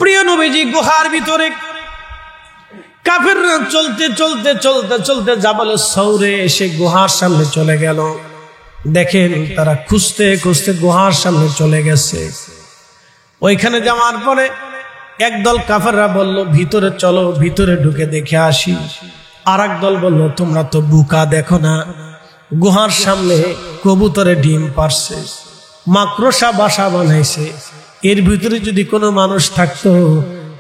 প্রিয় নবীজি গুহার ভিতরে কাফেররা চলতে চলতে চলতে চলতে জাবালে সৌরে এসে গুহার সামনে চলে গেল। দেখেন তারা খুঁজতে খুঁজতে গুহার সামনে চলে গেছে। ওইখানে যাওয়ার পরে একদল কাফেররা বলল, ভিতরে চলো, ভিতরে ঢুকে দেখে আসি। আর একদল বলল, তোমরা তো বুকা, দেখো না গুহার সামনে কবুতরে ডিম পারছে, মাকড়সা বাসা বানাইছে। এর ভিতরে যদি কোনো মানুষ থাকতো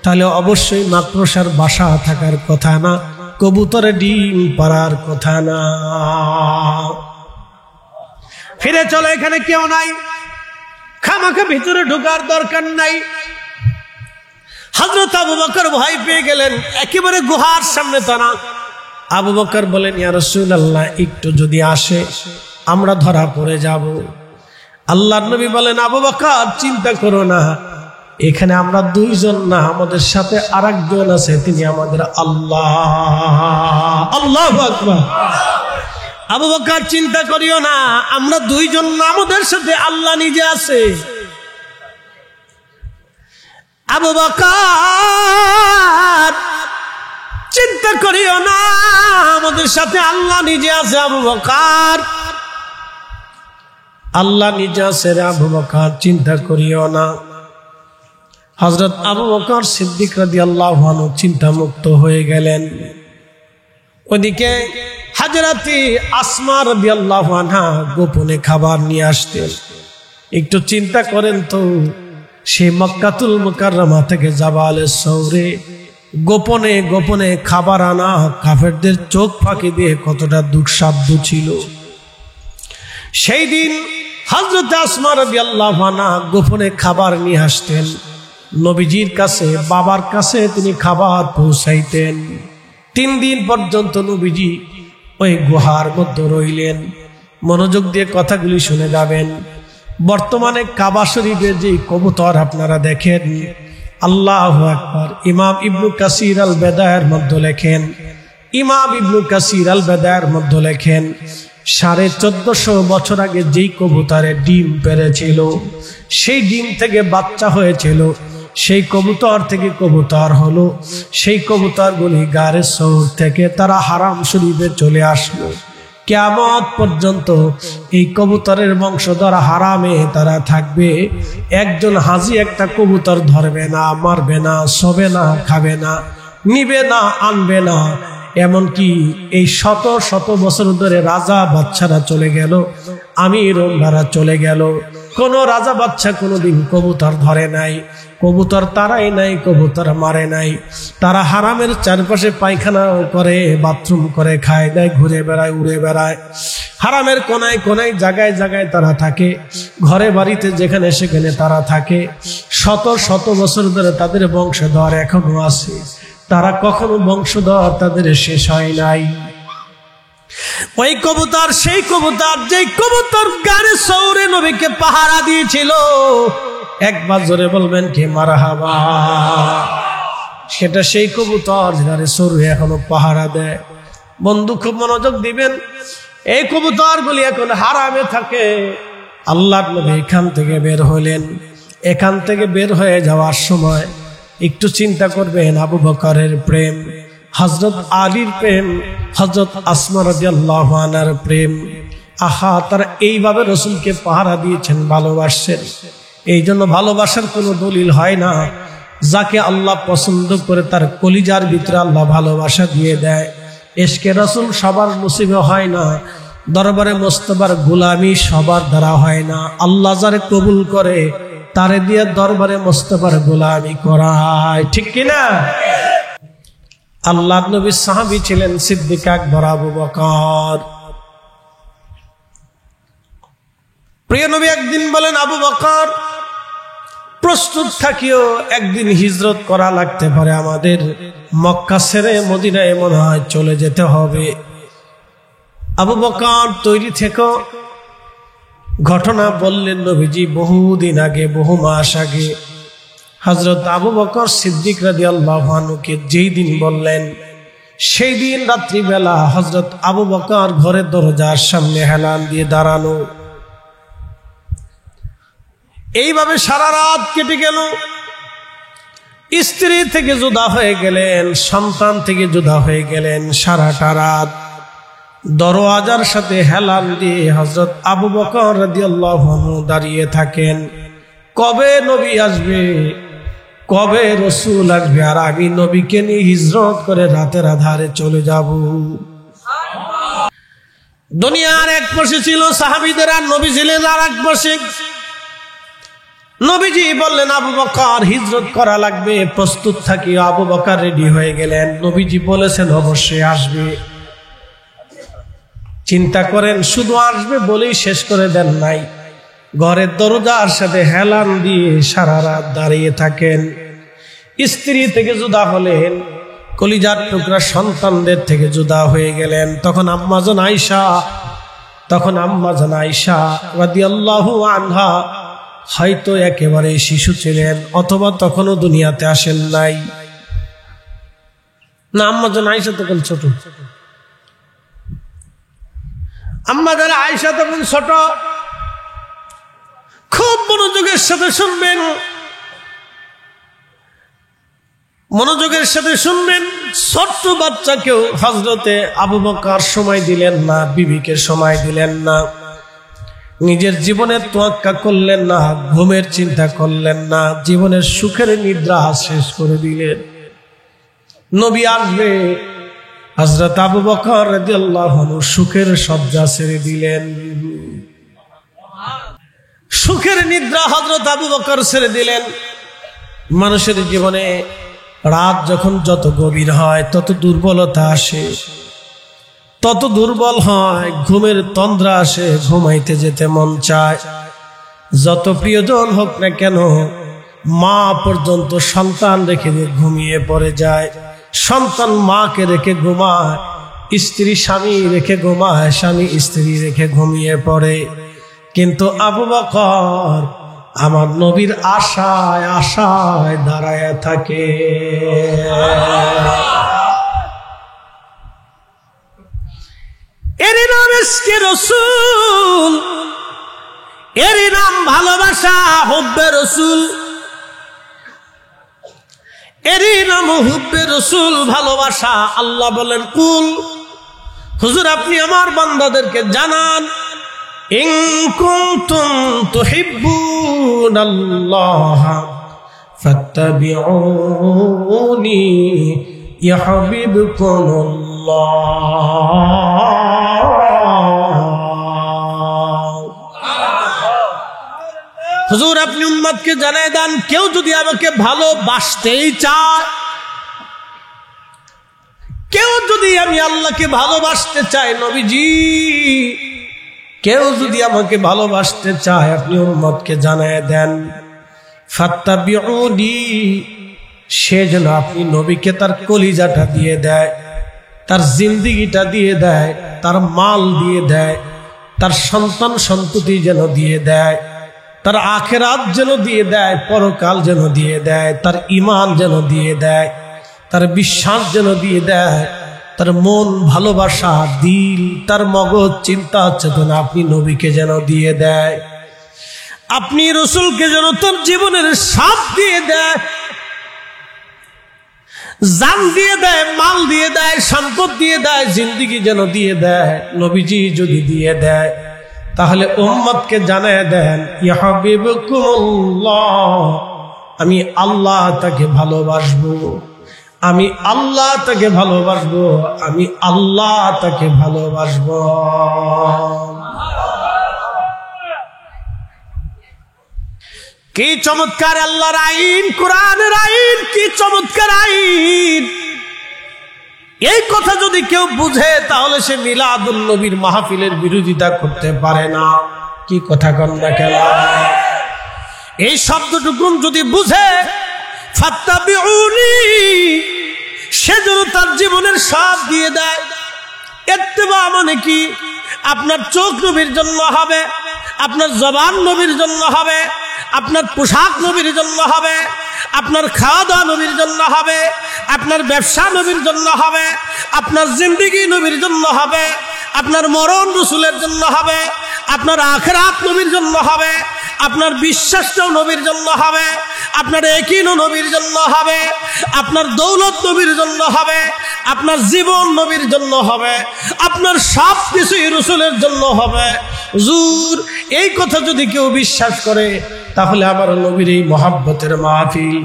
তাহলে অবশ্যই মাকড়সার বাসা থাকার কথা না, কবুতরে ডিম পারার কথা না। ফিরে চলো, এখানে কেউ নাই, খামাখা ভিতরে ঢোকার দরকার নাই। হযরত আবু বকর ভয় পেয়ে গেলেন, একেবারে গুহার সামনে তারা। আবু বকর বলেন, ইয়া রাসূলুল্লাহ, একটু যদি আসে আমরা ধরা পড়ে যাব। আল্লাহর নবী বলেন, আবু বকর চিন্তা করো না, এখানে আমরা দুইজন না, আমাদের সাথে আরেকজন আছে, তিনি আমাদের আল্লাহ। আল্লাহু আকবার। আবু বকর চিন্তা করিও না, আমরা দুইজন না, আমাদের সাথে আল্লাহ নিজে আছে। আবু বকর চিন্তা করিও না, আমাদের সাথে আল্লাহ নিজে আছে। আবু বকর, আল্লাহ নিজে আছে রে আবু বকর, চিন্তা করিও না। হযরত আবু বকর সিদ্দিক রাদিয়াল্লাহু আনহু চিন্তা মুক্ত হয়ে গেলেন। ওদিকে হযরতে আসমা রাদিয়াল্লাহু আনহা গোপনে খাবার নিয়ে আসতেন। একটু চিন্তা করেন তো, সেই মক্কাতুল মুকাররমা থেকে জাবালে সৌরে গোপনে গোপনে খাবার আনা কাফেরদের চোখ ফাঁকি দিয়ে কতটা দুঃসাধ্য ছিল। সেই দিন হযরত আসমা রাদিয়াল্লাহু আনহা গোপনে খাবার নিয়ে আসতেন নবীজির কাছে, বাবার কাছে তিনি খাবার পৌঁছাইতেন। 3 দিন পর্যন্ত নবীজি ওই গুহার মধ্যে রইলেন। মনোযোগ দিয়ে কথাগুলি শুনে যাবেন। বর্তমানে কাবা শরীফে যে কবুতর আপনারা দেখেন, আল্লাহু আকবার, ইমাম ইবনু কাসির আল বেদায়ের মধ্যে লেখেন, ইমাম ইবনু কাসির আল বেদায়ের মধ্যে লেখেন 1450 বছর আগে যেই কবুতরের ডিম পেড়েছিল, সেই ডিম থেকে বাচ্চা হয়েছিল, সেই কবুতর থেকে কবুতর হলো, সেই কবুতরগুলি গারে সৌর থেকে তারা হারাম শরীফে চলে আসলো। কিয়ামত পর্যন্ত এই কবুতরের বংশধর হারামে তারা থাকবে। একজন হাজি একটা কবুতর ধরবে না, মারবে না, শোবে না, খাবে না, নিবে না, আনবে না। এমনকি এই শত শত বছর ধরে রাজা বাচ্চারা চলে গেল, আমির ওমরারা চলে গেল, কোন রাজা বাচ্চা কোনোদিন কবুতর ধরে নাই, কবুতর তারাই নাই, কবুতর মারে নাই। তারা হারামের চারপাশে পায়খানা করে, বাথরুম করে, খায় দেয়, ঘুরে বেড়ায়, উড়ে বেড়ায়। হারামের কোনায় কোনায়, জায়গায় জায়গায় তারা থাকে, ঘরে বাড়িতে যেখানে সেখানে তারা থাকে। শত শত বছর ধরে তাদের বংশধর এখনো আছে, তারা কখনো বংশধর তাদের শেষ হয় নাই। ওই কবুতর সেই কবুতর, যেই কবুতর গারে সৌরে নবীকে পাহারা দিয়েছিল। একবার জোরে বলবেন কি মারহাবা। সেটা সেই কবুতর গারে সৌরে এখনো পাহারা দেয়। বন্ধু খুব মনোযোগ দিবেন, এই কবুতরগুলি এখন হারামে থাকে। আল্লাহর নবী এখান থেকে বের হলেন। এখান থেকে বের হয়ে যাওয়ার সময় একটু চিন্তা করবেন, আবু বকরের প্রেম, হযরত আলীর প্রেম, হযরত আসমা রাদিয়াল্লাহু আনহার প্রেম। আহা, তারা এইভাবে রাসূলকে পাহারা দিয়েছেন, ভালোবাসছেন। এই জন্য ভালোবাসার কোনো দলিল হয় না। যাকে আল্লাহ পছন্দ করে তার কলিজার ভিতরে আল্লাহ ভালোবাসা দিয়ে দেয়। ইশকে রাসূল সবার নসিবে হয় না, দরবারে মোস্তফার গোলামি সবার দ্বারা হয় না। আল্লাহ যারে কবুল করে তারে দিয়ে দরবারে মোস্তফার গোলামি করায়, ঠিক কিনা? আল্লাহর নবীর সাহাবী ছিলেন সিদ্দিক আকবর আবু বকর। প্রিয় নবী একদিন বলেন, আবু বকর প্রস্তুত থাকিও, একদিন হিজরত করা লাগতে পারে, আমাদের মক্কা ছেড়ে মদিনায় মনে হয় চলে যেতে হবে। আবু বকর তৈরি থেকো। ঘটনা বললেন নবীজি বহুদিন আগে, বহু মাস আগে। হযরত আবু বকর সিদ্দিক রাদিয়াল্লাহু আনহুকে যেই দিন বললেন, সেই দিন রাত্রিবেলা হযরত আবু বকর ঘরের দরজার সামনে হেলান দিয়ে দাঁড়ানো। এইভাবে সারা রাত কেটে গেল। স্ত্রী থেকে জুদা হয়ে গেলেন, সন্তান থেকে জুদা হয়ে গেলেন। সারাটা রাত দরওয়াজার সাথে হেলান দিয়ে হযরত আবু বকর রাদিয়াল্লাহু আনহু দাঁড়িয়ে থাকেন, কবে নবী আসবে, কবে রসুল আসবে, আর আমি নবীকে নিয়ে হিজরত করে রাতের আধারে চলে যাব। দুনিয়ার এক পাশে ছিল সাহাবীদের, আর নবী ছিলেন আর এক পাশে। নবীজি বললেন আবু বকর হিজরত করা লাগবে, প্রস্তুত থাকি। আবু বকর রেডি হয়ে গেলেন। নবীজি বলেছেন অবশ্যই আসবে। চিন্তা করেন, শুধু আসবে বলেই শেষ করে দেন নাই, ঘরের দরজার সাথে হেলান দিয়ে সারা রাত দাঁড়িয়ে থাকেন। স্ত্রী থেকে জুদা হলেন, কলিজার টুকরা সন্তানদের থেকে জুদা হয়ে গেলেন। তখন আম্মাজান আয়েশা রাদিয়াল্লাহু আনহা হয়তো একেবারে শিশু ছিলেন, অথবা তখনও দুনিয়াতে আসেন নাই। না, আম্মাজান আয়েশা তখন ছোট। আম্মাজান আয়েশা তখন ছোট। খুব মনোযোগের সাথে শুনবেন, মনোযোগের সাথে শুনবেন। ছোট্ট বাচ্চাকেও হযরতে আবু বকর সময় দিলেন না, বিবিকে সময় দিলেন না, নিজের জীবনের তোয়াক্কা করলেন না, ঘুমের চিন্তা করলেন না, জীবনের সুখের নিদ্রা শেষ করে দিলেন। নবী আসবে, হযরত আবু বকর রাদিয়াল্লাহু আনহু সুখের শয্যা ছেড়ে দিলেন, সুখের নিদ্রা হযরত আবু বকর ছেড়ে দিলেন। মানুষের জীবনে রাত যখন যত গভীর হয় তত দুর্বলতা আসে, তত দুর্বল হয়, ঘুমের তন্দ্রা আসে, ঘুমাইতে যেতে মন চায়। যত প্রিয়জন হোক না কেন, মা পর্যন্ত সন্তান রেখে ঘুমিয়ে পড়ে যায়, সন্তান মাকে রেখে ঘুমায়, স্ত্রী স্বামী রেখে ঘুমায়, স্বামী স্ত্রী রেখে ঘুমিয়ে পড়ে। কিন্তু আবু বকর আমার নবীর আশায় আশায় দাঁড়ায় থাকে। এরই নাম ইশকে রাসূল, এরই নাম ভালোবাসা, হুব্বে রাসূল, এরই নাম হুব্বে রাসূল, ভালোবাসা। আল্লাহ বলেন কুল, হুজুর আপনি আমার বান্দাদেরকে জানান, ইন কুনতুম তুহিব্বুনাল্লাহ ফাত্তাবিউনি ইউহিব্বুকুমুল্লাহ। হুজুর আপনি উম্মতকে জানায় দেন, কেউ যদি আমাকে ভালোবাসতেই চায়, কেউ যদি আমি আল্লাহকে ভালোবাসতে চাই, নবীজি কেউ যদি আমাকে ভালোবাসতে চায়, আপনি উম্মতকে জানায় দেন, ফাত্তাবিউনি, সে যেন আপনি নবীকে তার কলিজাটা দিয়ে দেয়, তার জিন্দেগিটা দিয়ে দেয়, তার মাল দিয়ে দেয়, তার সন্তান সন্ততি যেন দিয়ে দেয়, তার আখিরাত যেন দিয়ে দেয়, পরকাল যেন দিয়ে দেয়, তার ঈমান যেন দিয়ে দেয়, তার বিশ্বাস যেন দিয়ে দেয়, তার মন ভালোবাসা, দিল, তার মগজ, চিন্তা চেতনা আপনি নবীকে যেন দিয়ে দেয়, আপনি রাসূলকে যেন তার জীবনের সব দিয়ে দেয়, জান দিয়ে দেয়, মাল দিয়ে দেয়, সম্পদ দিয়ে দেয়, জিন্দেগি যেন দিয়ে দেয়। নবীজি যদি দিয়ে দেয়, তাহলে উম্মতকে জানায় দেন, ইয়া হাবিবুকুমুল্লাহ, আমি আল্লাহ তাকে ভালোবাসবো, আমি আল্লাহ তাকে ভালোবাসবো, আমি আল্লাহ তাকে ভালোবাসবো। কি চমৎকার আল্লাহর আইন, কোরআনের আইন, কি চমৎকার আইন। এই কথা যদি কেউ বুঝে, তাহলে সে মিলাদুন নবীর মাহফিলের বিরোধিতা করতে পারে না। কি কথা কন না কেন? এই শব্দটুকু যদি বুঝে, ফাত্তাবিউনি, সে যেন তার জীবনের সব দিয়ে দেয়। ইত্তেবা মানে কি? আপনার চোখ নবীর জন্য হবে, আপনার জবান নবীর জন্য হবে, আপনার পোশাক নবীর জন্য হবে, আপনার খাওয়া দাওয়া নবীর জন্য হবে, আপনার ব্যবসা নবীর জন্য হবে, আপনার জিন্দেগি নবীর জন্য হবে, আপনার মরণ রাসূলের জন্য হবে, আপনার আখিরাত নবীর জন্য হবে, আপনার বিশ্বাসটাও নবীর জন্য হবে, আপনার ইয়াকিনও নবীর জন্য হবে, আপনার দৌলত নবীর জন্য হবে, আপনার জীবন নবীর জন্য হবে, আপনার সব কিছুই রাসূলের জন্য হবে। হুজুর এই কথা যদি কেউ বিশ্বাস করে তাহলে আমার নবীর এই মহব্বতের মাহফিল,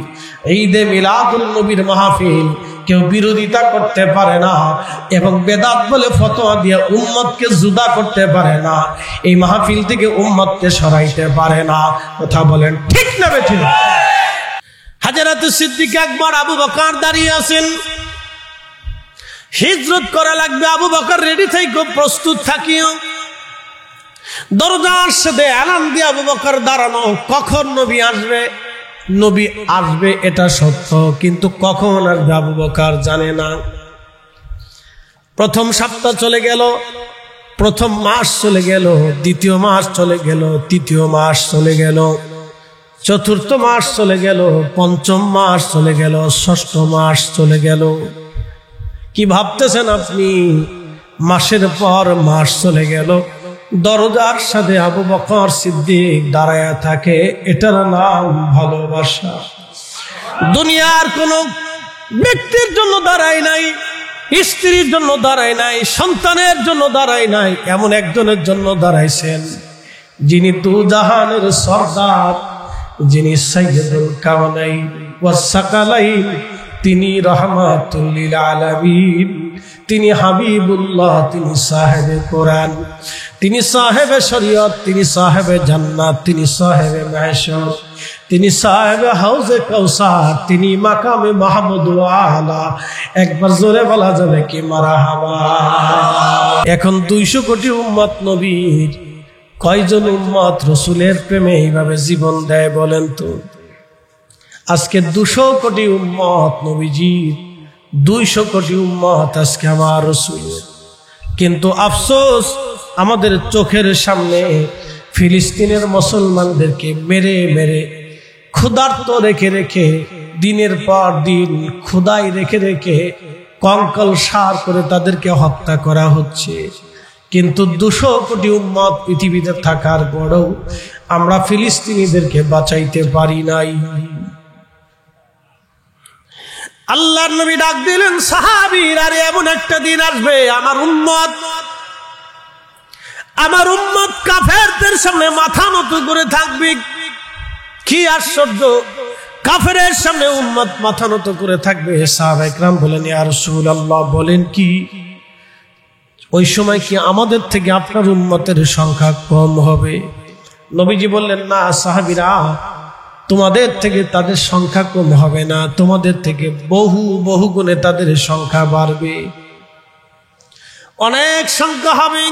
ঈদে মিলাদুন নবীর মাহফিল কেউ বিরোধিতা করতে পারে না এবং বেদাত বলে ফতোয়া দিয়ে উম্মতকে জুদা করতে পারে না, এই মাহফিল থেকে উম্মতকে সরাইতে পারে না। কথা বলেন ঠিক না বেঠিক? হযরত সিদ্দিক আকবর আবু বকর দাঁড়িয়ে আছেন, হিজরত করা লাগবে, আবু বকর রেডি থেকে প্রস্তুত থাকিও। দরজার সাথে এলান দিয়ে আবু বকর দাঁড়ানো, কখন নবী আসবে? নবী আসবে এটা সত্য, কিন্তু কখন আসবে আবু বকর জানে না। প্রথম সপ্তাহ চলে গেল, প্রথম মাস চলে গেল, দ্বিতীয় মাস চলে গেল, তৃতীয় মাস চলে গেল, চতুর্থ মাস চলে গেল, পঞ্চম মাস চলে গেল, ষষ্ঠ মাস চলে গেল। কি ভাবতেছেন আপনি? মাসের পর মাস চলে গেল, দরজার সাথে আবু বকর সিদ্দিক দাঁড়ায়া থাকে। এটার নাম ভালোবাসা। দুনিয়ার কোন ব্যক্তির জন্য দাঁড়ায় নাই, স্ত্রীর জন্য দাঁড়ায় নাই, সন্তানের জন্য দাঁড়ায় নাই, এমন একজনের জন্য দাঁড়াইছেন যিনি দু জাহানের সরদার, যিনি সাইয়্যিদুল কাওনাইন ওয়াস সাকালাইন, তিনি রাহমাতুল লিল আলামিন, তিনি হাবিবুল্লাহ, তিনি সাহেবে কোরআন, তিনি সাহেবে শরীয়ত, তিনি সাহেবে জান্নাত, তিনি সাহেবে মাহশর, তিনি সাহেবে হাউজে কাউসার, তিনি মাকামে মাহমুদ আলা। একবার জোরে বলা যাবে কি মারহাবা? এখন 200 কোটি উম্মত নবীর, কয়জন উম্মত রাসূলের প্রেমে এইভাবে জীবন দেয় বলেন তো? আজকে 200 কোটি উম্মত নবীজির, 200 কোটি উম্মত আজকে আমার রাসূলের। কিন্তু আফসোস, আমাদের চোখের সামনে ফিলিস্তিনের মুসলমানদেরকে মেরে মেরে, ক্ষুধার্ত রেখে রেখে, দিনের পর দিন ক্ষুধায় রেখে রেখে কঙ্কাল সার করে তাদেরকে হত্যা করা হচ্ছে। কিন্তু 200 কোটি উম্মত পৃথিবীতে থাকার পরেও আমরা ফিলিস্তিনিদেরকে বাঁচাইতে পারি নাই। আল্লাহর নবী ডাক দিলেন সাহাবীরা, আরে এমন একটা দিন আসবে আমার উম্মত কাফেরদের সামনে মাথা নত করে থাকবে। কি আশ্চর্য, কাফেরের সামনে উম্মত মাথা নত করে থাকবে। সাহাবায়ে কেরাম বলেন, ইয়া রাসূলুল্লাহ, বলেন কি? ওই সময় কি আমাদের থেকে আপনার উম্মতের সংখ্যা কম হবে? নবীজি বললেন, না সাহাবীরা, তোমাদের থেকে তাদের সংখ্যা কম হবে না, তোমাদের থেকে বহু বহু গুণে তাদের সংখ্যা বাড়বে, অনেক সংখ্যা হবে।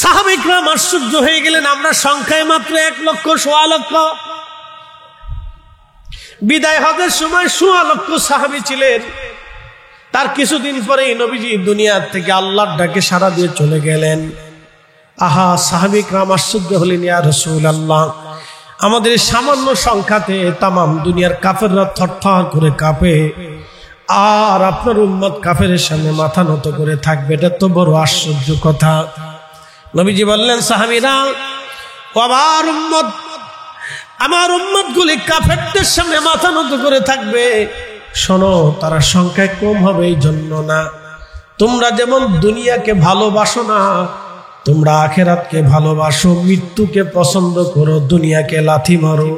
সাহাবায়ে কেরাম আশ্চর্য হয়ে গেলেন, আমরা সংখ্যায় মাত্র 1 লক্ষ, 1.25 লক্ষ। বিদায় হজের সময় 1.25 লক্ষ সাহাবী ছিলেন। তার কিছুদিন পরেই নবীজি দুনিয়া থেকে আল্লাহর ডাকে সাড়া দিয়ে চলে গেলেন। আহা, সাহাবায়ে কেরাম আশ্চর্য হলেন, ইয়া রাসূলুল্লাহ, আমাদের সামান্য সংখ্যাতে তামাম দুনিয়ার কাফেররা থরথর করে কাঁপে, আর আপনার উম্মত কাফেরের সামনে মাথা নত করে থাকবে, এটা তো বড় আশ্চর্য কথা। নবীজি বললেন, সাহাবীরা, আমার উম্মত গুলি কাফেরদের সামনে মাথা নত করে থাকবে। শোনো, তারা সংখ্যায় কম হবে এই জন্য না। তোমরা যেমন দুনিয়াকে ভালোবাসো না, তোমরা আখিরাতকে ভালোবাসো, মৃত্যুকে পছন্দ করো, দুনিয়াকে লাথি মারো।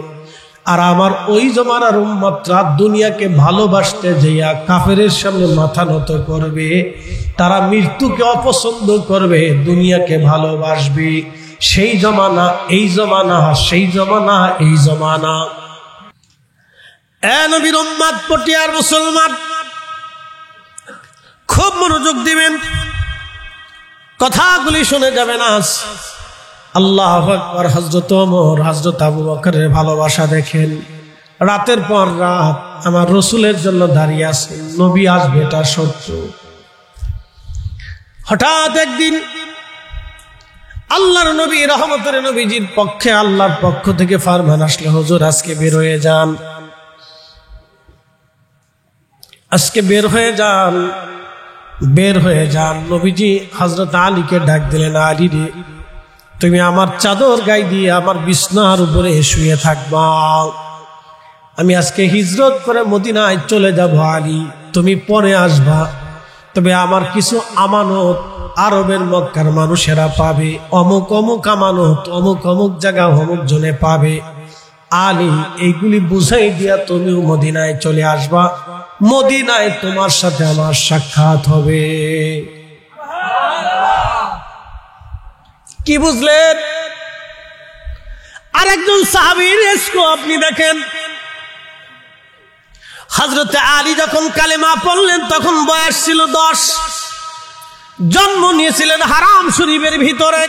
আর আমার ওই জমানার উম্মতরা দুনিয়াকে ভালোবাসতে যাইয়া কাফেরের সামনে মাথা নত করবে, তারা মৃত্যুকে অপছন্দ করবে, দুনিয়াকে ভালোবাসবে। সেই জমানা এই জমানা, সেই জমানা এই জমানা। এ নবীর উম্মত, পটিয়ার মুসলমান, খুব মনোযোগ দিবেন, কথাগুলি শুনে যাবেন আজ। আল্লাহু আকবার। হযরত ওমর, হযরত আবু বকরের ভালোবাসা দেখেন। রাতের পর রাত আমার রাসূলের জন্য দাঁড়িয়ে আছেন, নবী আসবে এটা সত্য। হঠাৎ একদিন আল্লাহর নবী, রহমতের নবীজির পক্ষে আল্লাহর পক্ষ থেকে ফরমান আসলে, হুজুর আজকে বের হয়ে যান, আজকে বের হয়ে যান, বের হয়ে যান। নবীজি হযরত আলীকে ডাক দিলেন, আলী রে, তুমি আমার চাদর গায়ে দিয়ে আমার বিছনার উপরে শুয়ে থাকবা। আমি আজকে হিজরত করে মদিনায় চলে যাব আলী, তুমি পরে আসবা, তবে আমার কিছু আমানত আরবের মক্কার মানুষেরা পাবে, অমুক অমুক আমানত অমুক অমুক জায়গা অমুক জনে পাবে। আলী এইগুলি বুঝাই দিয়া তুমিও মদিনায় চলে আসবা, মদিনায় তোমার সাথে আমার সাক্ষাৎ হবে। কি বুঝলেন? আরেকজন সাহাবীর ইশক আপনি দেখেন, হযরত আলী যখন কালেমা পড়লেন তখন বয়স ছিল 10, জন্ম নিয়েছিলেন হারাম শরীফের ভিতরে,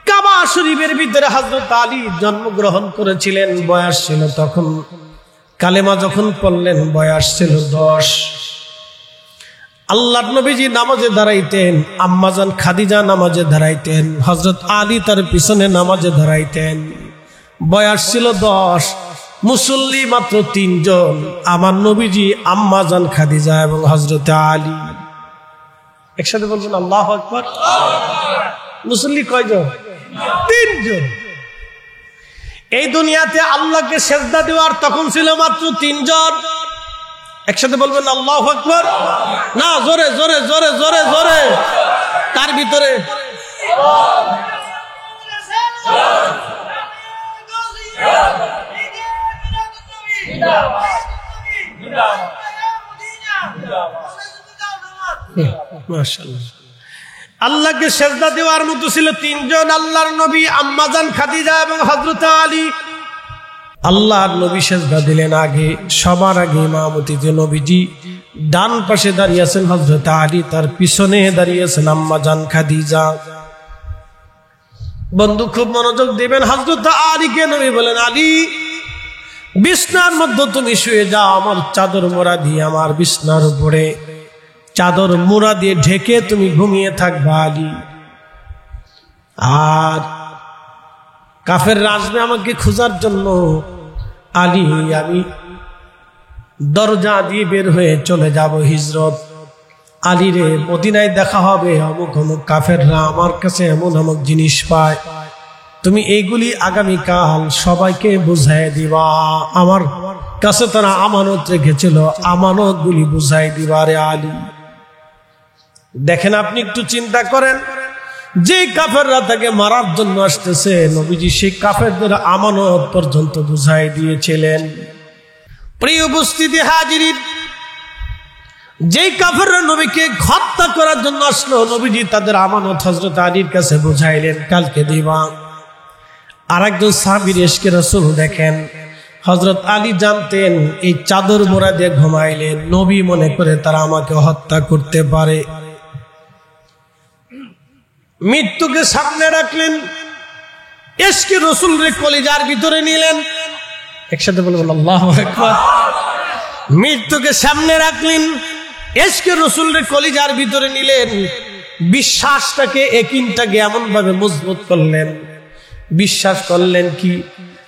কাবা শরীফের ভিতরে হযরত আলী জন্মগ্রহণ করেছিলেন। বয়স ছিল তখন, কালেমা যখন পড়লেন বয়স ছিল 10। আল্লাহর নবীজি নামাজে দাঁড়াইতেন, আম্মাজান খাদিজা নামাজে দাঁড়াইতেন, হযরত আলী তার পিছনে নামাজে দাঁড়াইতেন। বয়স ছিল 10, মুসল্লি মাত্র 3 জন, আমার নবীজি, আম্মাজান খাদিজা এবং হযরত আলী। একসাথে বলবেন আল্লাহু আকবার। মুসল্লি কয়জন? 3 জন। এই দুনিয়াতে আল্লাহকে সেজদা দেওয়ার তখন ছিল মাত্র 3 জন। একসাথে বলবেন আল্লাহু আকবার। না, জোরে জোরে জোরে জোরে জোরে। তার ভিতরে মাশাআল্লাহ, আল্লাহকে সেজদা দেওয়ার মতো ছিল 3 জন, আল্লাহর নবী, আম্মাজান খাদিজা এবং হযরত আলী। আল্লাহর নবী সেজদা দিলেন আগে, সবার আগে ইমামতিতে নবীজি, ডান পাশে দাঁড়িয়ে আছেন হযরত আলী, তার পিছনে দাঁড়িয়ে আছেন আম্মাজান খাদিজা। বন্ধু খুব মনোযোগ দিবেন, হযরত আলীকে নবী বলেন, আলী বিছনার মধ্যে তুমি শুয়ে যাও, আমার চাদর মোড়া দিয়ে আমার বিছনার উপরে চাদর মোড়া দিয়ে ঢেকে তুমি ঘুমিয়ে থাকবা আলী। আর কাফেররা আসবে আমাকে খোঁজার জন্য, আলী আমি দরজা দিয়ে বের হয়ে চলে যাব হিজরত। আলী রে, মদিনায় দেখা হবে, অমুক অমুক কাফেররা আমার কাছে এমন অমুক জিনিস পায়, তুমি এইগুলি আগামীকাল সবাইকে বুঝাই দিবা। আমার কাছে তারা আমানত রেখেছিল, আমানত গুলি বুঝাই দিবা রে আলী। দেখেন, আপনি একটু চিন্তা করেন, যে কাফেররা তাকে মারার জন্য আসতেছে, নবীজি সেই কাফেরদের আমানত পর্যন্ত বুঝাই দিয়েছিলেন। প্রিয় উপস্থিতি হাজিরিন, যেই কাফেররা নবীকে হত্যা করার জন্য আসলো, নবীজি তাদের আমানত হযরত আলীর কাছে বুঝাইলেন, কালকে দিবা। আরেকজন সাহাবীর ইশকে রাসূল দেখেন, হযরত আলী জানতেন এই চাদর মোড়া দিয়ে ঘুমাইলে নবী মনে করে তারা আমাকে হত্যা করতে পারে। মৃত্যুকে সামনে রাখলেন, ইশকে রাসূলের কলিজার ভিতরে নিলেন। একসাথে বলবেন আল্লাহু আকবার। মৃত্যুকে সামনে রাখলেন, ইশকে রাসূলের কলিজার ভিতরে নিলেন, বিশ্বাসটাকে, ইয়াকিনটাকে এমন ভাবে মজবুত করলেন, বিশ্বাস করলেন কি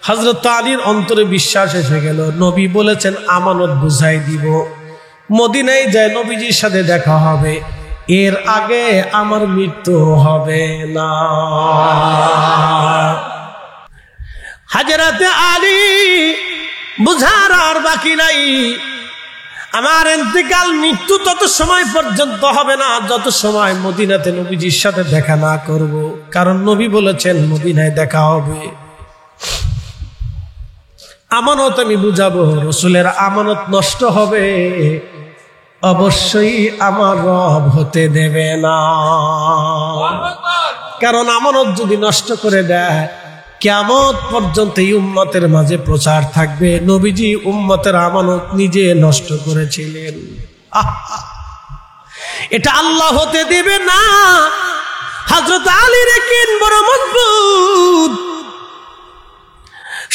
হযরত আলীর অন্তরে বিশ্বাস এসে গেল, নবী বলেছেন আমানত বুঝাই দিব, মদিনায় যায় নবীজির সাথে দেখা হবে, এর আগে আমার মৃত্যু হবে না। হযরত আলী বুঝার আর বাকি নাই, আমার ইন্তেকাল, মৃত্যু তত সময় পর্যন্ত হবে না যত সময় মদিনাতে নবীজির সাথে দেখা না করব, কারণ নবী বলেছেন মদিনায় দেখা হবে। আমানত আমি বুঝাবো, রাসূলের আমানত নষ্ট হবে, অবশ্যই আমার রব হতে দেবে না। কারণ আমানত যদি নষ্ট করে দেয়, কিয়ামত পর্যন্ত এই উম্মতের মাঝে প্রচার থাকবে নবীজি উম্মতের আমানত নিজে নষ্ট করেছিলেন। এটা আল্লাহ হতে দেবে না। হযরত আলীর ইয়াকিন বড় মজবুত।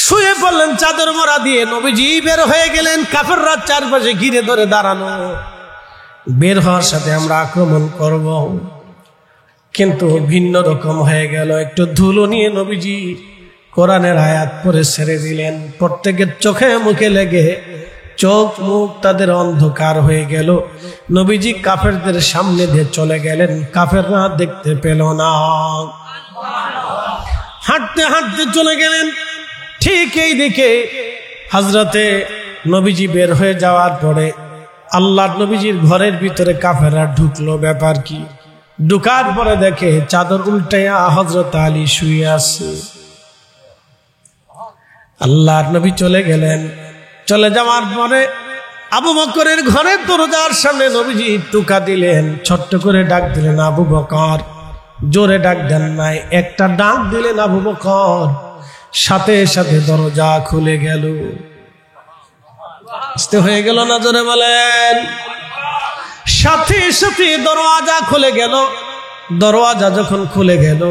শুয়ে পড়লেন চাদর মোড়া দিয়ে, নবীজি বের হয়ে গেলেন, কাফেররা চারপাশে ঘিরে ধরে দাঁড়ানো, বের হওয়ার সাথে আমরা আক্রমণ করব, কিন্তু ভিন্ন রকম হয়ে গেল। একটু ধুলো নিয়ে নবীজি কোরআনের আয়াত পড়ে ছেড়ে দিলেন, প্রত্যেকের চোখে মুখে লেগে চোখ মুখ তাদের অন্ধকার হয়ে গেল। নবীজি কাফেরদের সামনে দিয়ে চলে গেলেন, কাফেররা দেখতে পেল না। হাঁটতে হাঁটতে চলে গেলেন, ঠিক এই দিকে হযরতে নবীজি বের হয়ে যাওয়ার পরে আল্লাহর নবীজির ঘরের ভিতরে কাফেররা ঢুকলো। ব্যাপার কি? ঢুকার পরে দেখে চাদর উল্টাইয়া হযরত আলী শুয়ে আছে। আল্লাহর নবী চলে গেলেন। চলে যাওয়ার পরে আবু বকরের ঘরের দরজার সামনে নবীজি টুকা দিলেন, ছোট্ট করে ডাক দিলেন আবু বকর। জোরে ডাক দেন নাই, একটা ডাক দিলেন আবু বকর, সাথে সাথে দরজা খুলে গেল। আস্তে হয়ে গেল না? জোরে বলেন। সাথে সাথে দরওয়াজা খুলে গেল। দরওয়াজা যখন খুলে গেল,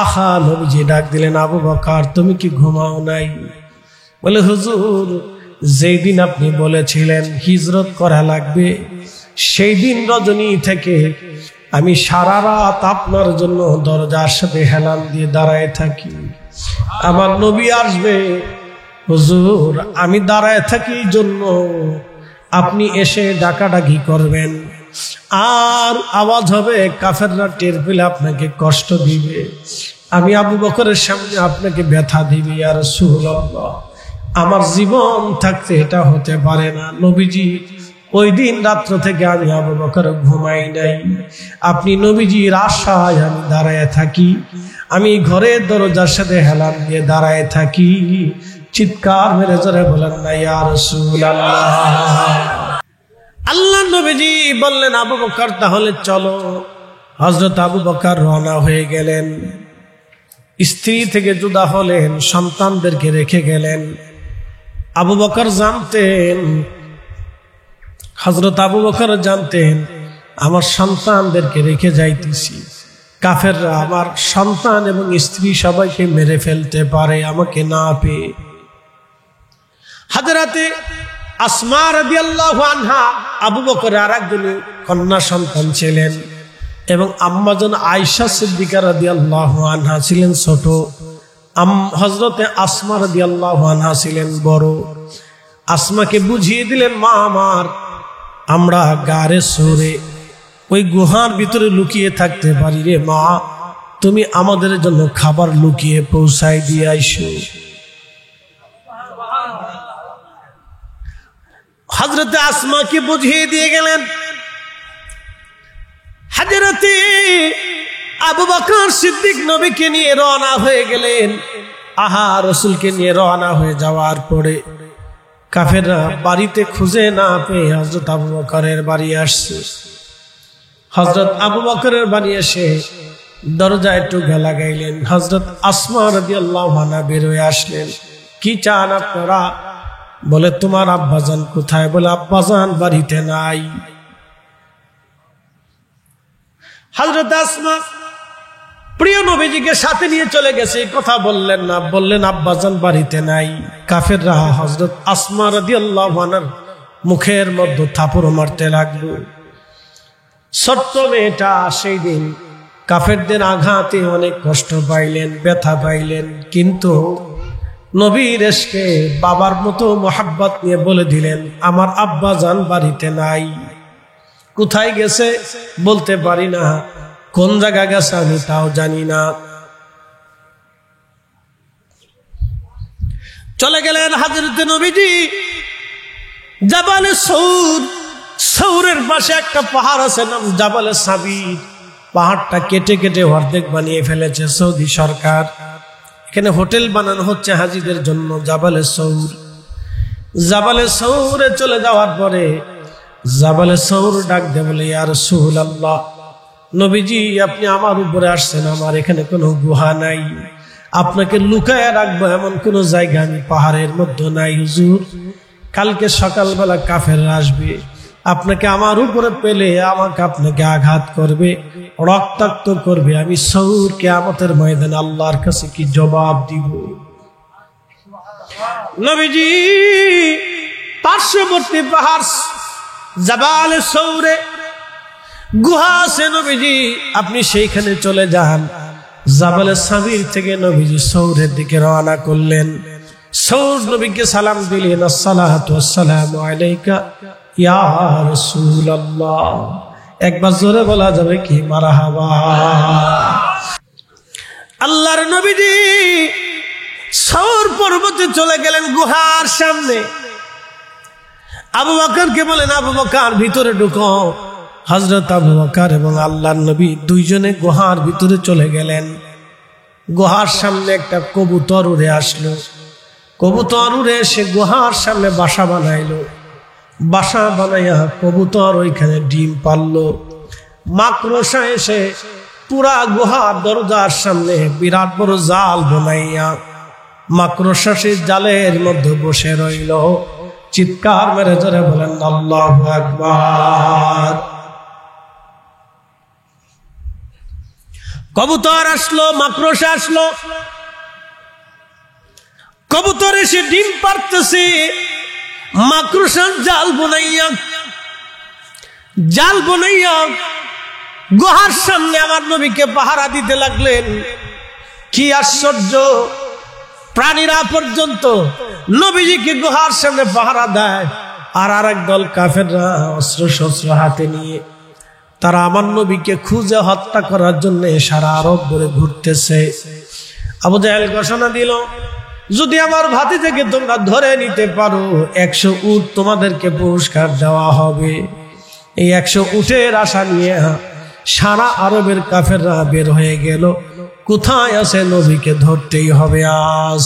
আহা নবীজি ডাক দিলেন আবু বকর, তুমি কি ঘুমাও নাই? বলে হুজুর, যেই দিন আপনি বলেছিলেন হিজরত করা লাগবে, সেই দিন রজনী থেকে আমি সারা রাত আপনার জন্য দরজার সাথে হেলান দিয়ে দাঁড়ায় থাকি। আমার নবী আসবে, হুজুর আমি দাঁড়ায় থাকি জন্য আপনি এসে ডাকাডাকি করবেন, আর আওয়াজ হবে, কাফেররা টের পেলে আপনাকে কষ্ট দিবে, আমি আবু বকরের সামনে আপনাকে ব্যথা দিবে। ইয়া রাসূলুল্লাহ, আমার জীবন থাকতে এটা হতে পারে না। নবীজি ওই দিন রাত্র থেকে আমি আবু বকর ঘুমাই নাই। আপনি নবীজির আশায় আমি দাঁড়ায় থাকি, আমি ঘরের দরজার সাথে হেলান দিয়ে দাঁড়ায় থাকি। চিৎকার মেরে জোরে বলেন না ইয়া রাসূলুল্লাহ। আল্লাহ নবীজি বললেন আবু বকর তাহলে চলো। হযরত আবু বকর রওনা হয়ে গেলেন। স্ত্রী থেকে জুদা হলেন, সন্তানদেরকে রেখে গেলেন। আবু বকর জানতেন, হযরত আবু বকর জানতেন আমার সন্তানদেরকে রেখে যাইতেছি, কাফেররা আমার সন্তান এবং স্ত্রী সবাইকে মেরে ফেলতে পারে আমাকে না পেয়ে। হযরতে আসমা রাদিয়াল্লাহু আনহা আবু বকরের আরেকজন কন্যা সন্তান ছিলেন, এবং আম্মাজান আয়েশা সিদ্দিকা রাদিয়াল্লাহু আনহা ছিলেন ছোট, হযরতে আসমা রাদিয়াল্লাহু আনহা ছিলেন বড়। আসমাকে বুঝিয়ে দিলেন, মা আমার, আমরা গারে সরে ওই গুহার ভিতরে লুকিয়ে থাকতে পারি রে মা, তুমি আমাদের জন্য খাবার লুকিয়ে পৌঁছায় দিয়ে আইসো। হযরতে আসমাকে বুঝিয়ে দিয়ে গেলেন। হযরতে আবু বকর সিদ্দিক নবীকে নিয়ে রওনা হয়ে গেলেন। আহা রাসূলকে নিয়ে রওনা হয়ে যাওয়ার পরে কাফেররা বাড়িতে খুঁজে না পেয়ে হযরত আবু বকরের বাড়ি আসছে। হযরত আবু বকরের বাড়ি এসে দরজায় টোকা লাগাইলেন। হযরত আসমা রাদিয়াল্লাহু আনহা বের হয়ে আসলেন। কি চান আপনারা? বলে তোমার আব্বাজান কোথায়? বলে আব্বাজান বাড়িতে নাই। হযরত আসমা প্রিয় নবীজিকে সাথে নিয়ে চলে গেছে, কথা বললেন না, বললেন আব্বাজান বাড়িতে নাই। কাফেররা হযরত আসমা রাদিয়াল্লাহু আনহার মুখের মধ্যে থাপড় মারতে লাগলো। ছোট্ট মেয়েটা সেই দিন কাফেরদের আঘাতে অনেক কষ্ট পাইলেন, ব্যথা পাইলেন, কিন্তু নবীর এসকে বাবার মতো মোহাব্বত নিয়ে বলে দিলেন আমার আব্বাজান বাড়িতে নাই। কোথায় গেছে বলতে পারি না, কোন জায়গা গেছে আমি তাও জানি না। চলে গেলেন হযরত নবীজি জাবালে সৌর। সৌরের পাশে একটা পাহাড় আছে, নাম জাবালে সাবির। পাহাড়টা কেটে কেটে অর্ধেক বানিয়ে ফেলেছে সৌদি সরকার। এখানে হোটেল বানানো হচ্ছে হাজিদের জন্য। জাবালে সৌর, জাবালে সৌরে চলে যাওয়ার পরে জাবালে সৌর ডাক দে বলে ইয়া রাসূলুল্লাহ, নবীজি আপনি আমার উপরে আসছেন, আমার এখানে কোনো গুহা নাই, আপনাকে লুকায় রাখবো এমন কোন জায়গা আমি পাহাড়ের মধ্যে নাই হুজুর। কালকে সকালবেলা কাফেররা আসবে, আপনাকে আমার উপরে পেলে আমাকে আপনাকে আঘাত করবে, রক্তাক্ত করবে। আমি সৌর কিয়ামতের ময়দানে আল্লাহর কাছে কি জবাব দিব? নবীজি পার্শ্ববর্তী পাহাড় জাবালে সৌরে গুহা আছে, নবীজি আপনি সেইখানে চলে যান। জাবালে সাবির থেকে নবীজি সৌরের দিকে রওনা করলেন। সৌর নবীকে সালাম দিলেন, আসসালাতু ওয়াসসালামু আলাইকা ইয়া রাসূলুল্লাহ। একবার জোরে বলা যাবে কি মারহাবা। আল্লাহর নবীজি সওর পর্বতে চলে গেলেন গুহার সামনে। আবু বকরকে বলেন, আবু বকর ভিতরে ঢুকো। হযরত আবু বকর এবং আল্লাহর নবী দুইজনে গুহার ভিতরে চলে গেলেন। গুহার সামনে একটা কবুতর উড়ে আসলো। কবুতর উড়ে এসে গুহার সামনে বাসা বানাইলো। বাসা বানাইয়া কবুতর ওইখানে ডিম পারলো। মাকড়সা এসে পুরা গুহার দরজার সামনে বিরাট বড় জাল বানাইয়া মাকড়সা সেই জালের মধ্যে বসে রইল। চিৎকার মেরে জোরে বলেন আল্লাহু আকবার। কবুতর আসলো, মাকড়সা আসলো। কবুতর এসে ডিম পারতেছে। মাকড়সার জাল বনাইয়া গুহার সামনে আমার নবীকে পাহারা দিতে লাগলেন। কি আশ্চর্য, প্রাণীরা পর্যন্ত নবীজিকে গুহার সামনে পাহারা দেয়, আর আরেক দল কাফেররা অস্ত্র শস্ত্র হাতে নিয়ে তারা আমার নবীকে খুঁজে হত্যা করার জন্য সারা আরব ধরে ঘুরতেছে। আবু জাহেল ঘোষণা দিল, যদি আমার ভাতিজাকে তোমরা ধরে নিতে পারো 100 উট তোমাদেরকে পুরস্কার দেওয়া হবে। এই 100 উটের আশা নিয়ে সারা আরবের কাফেররা বের হয়ে গেল। কোথায় আছে? নবীকে ধরতেই হবে আজ।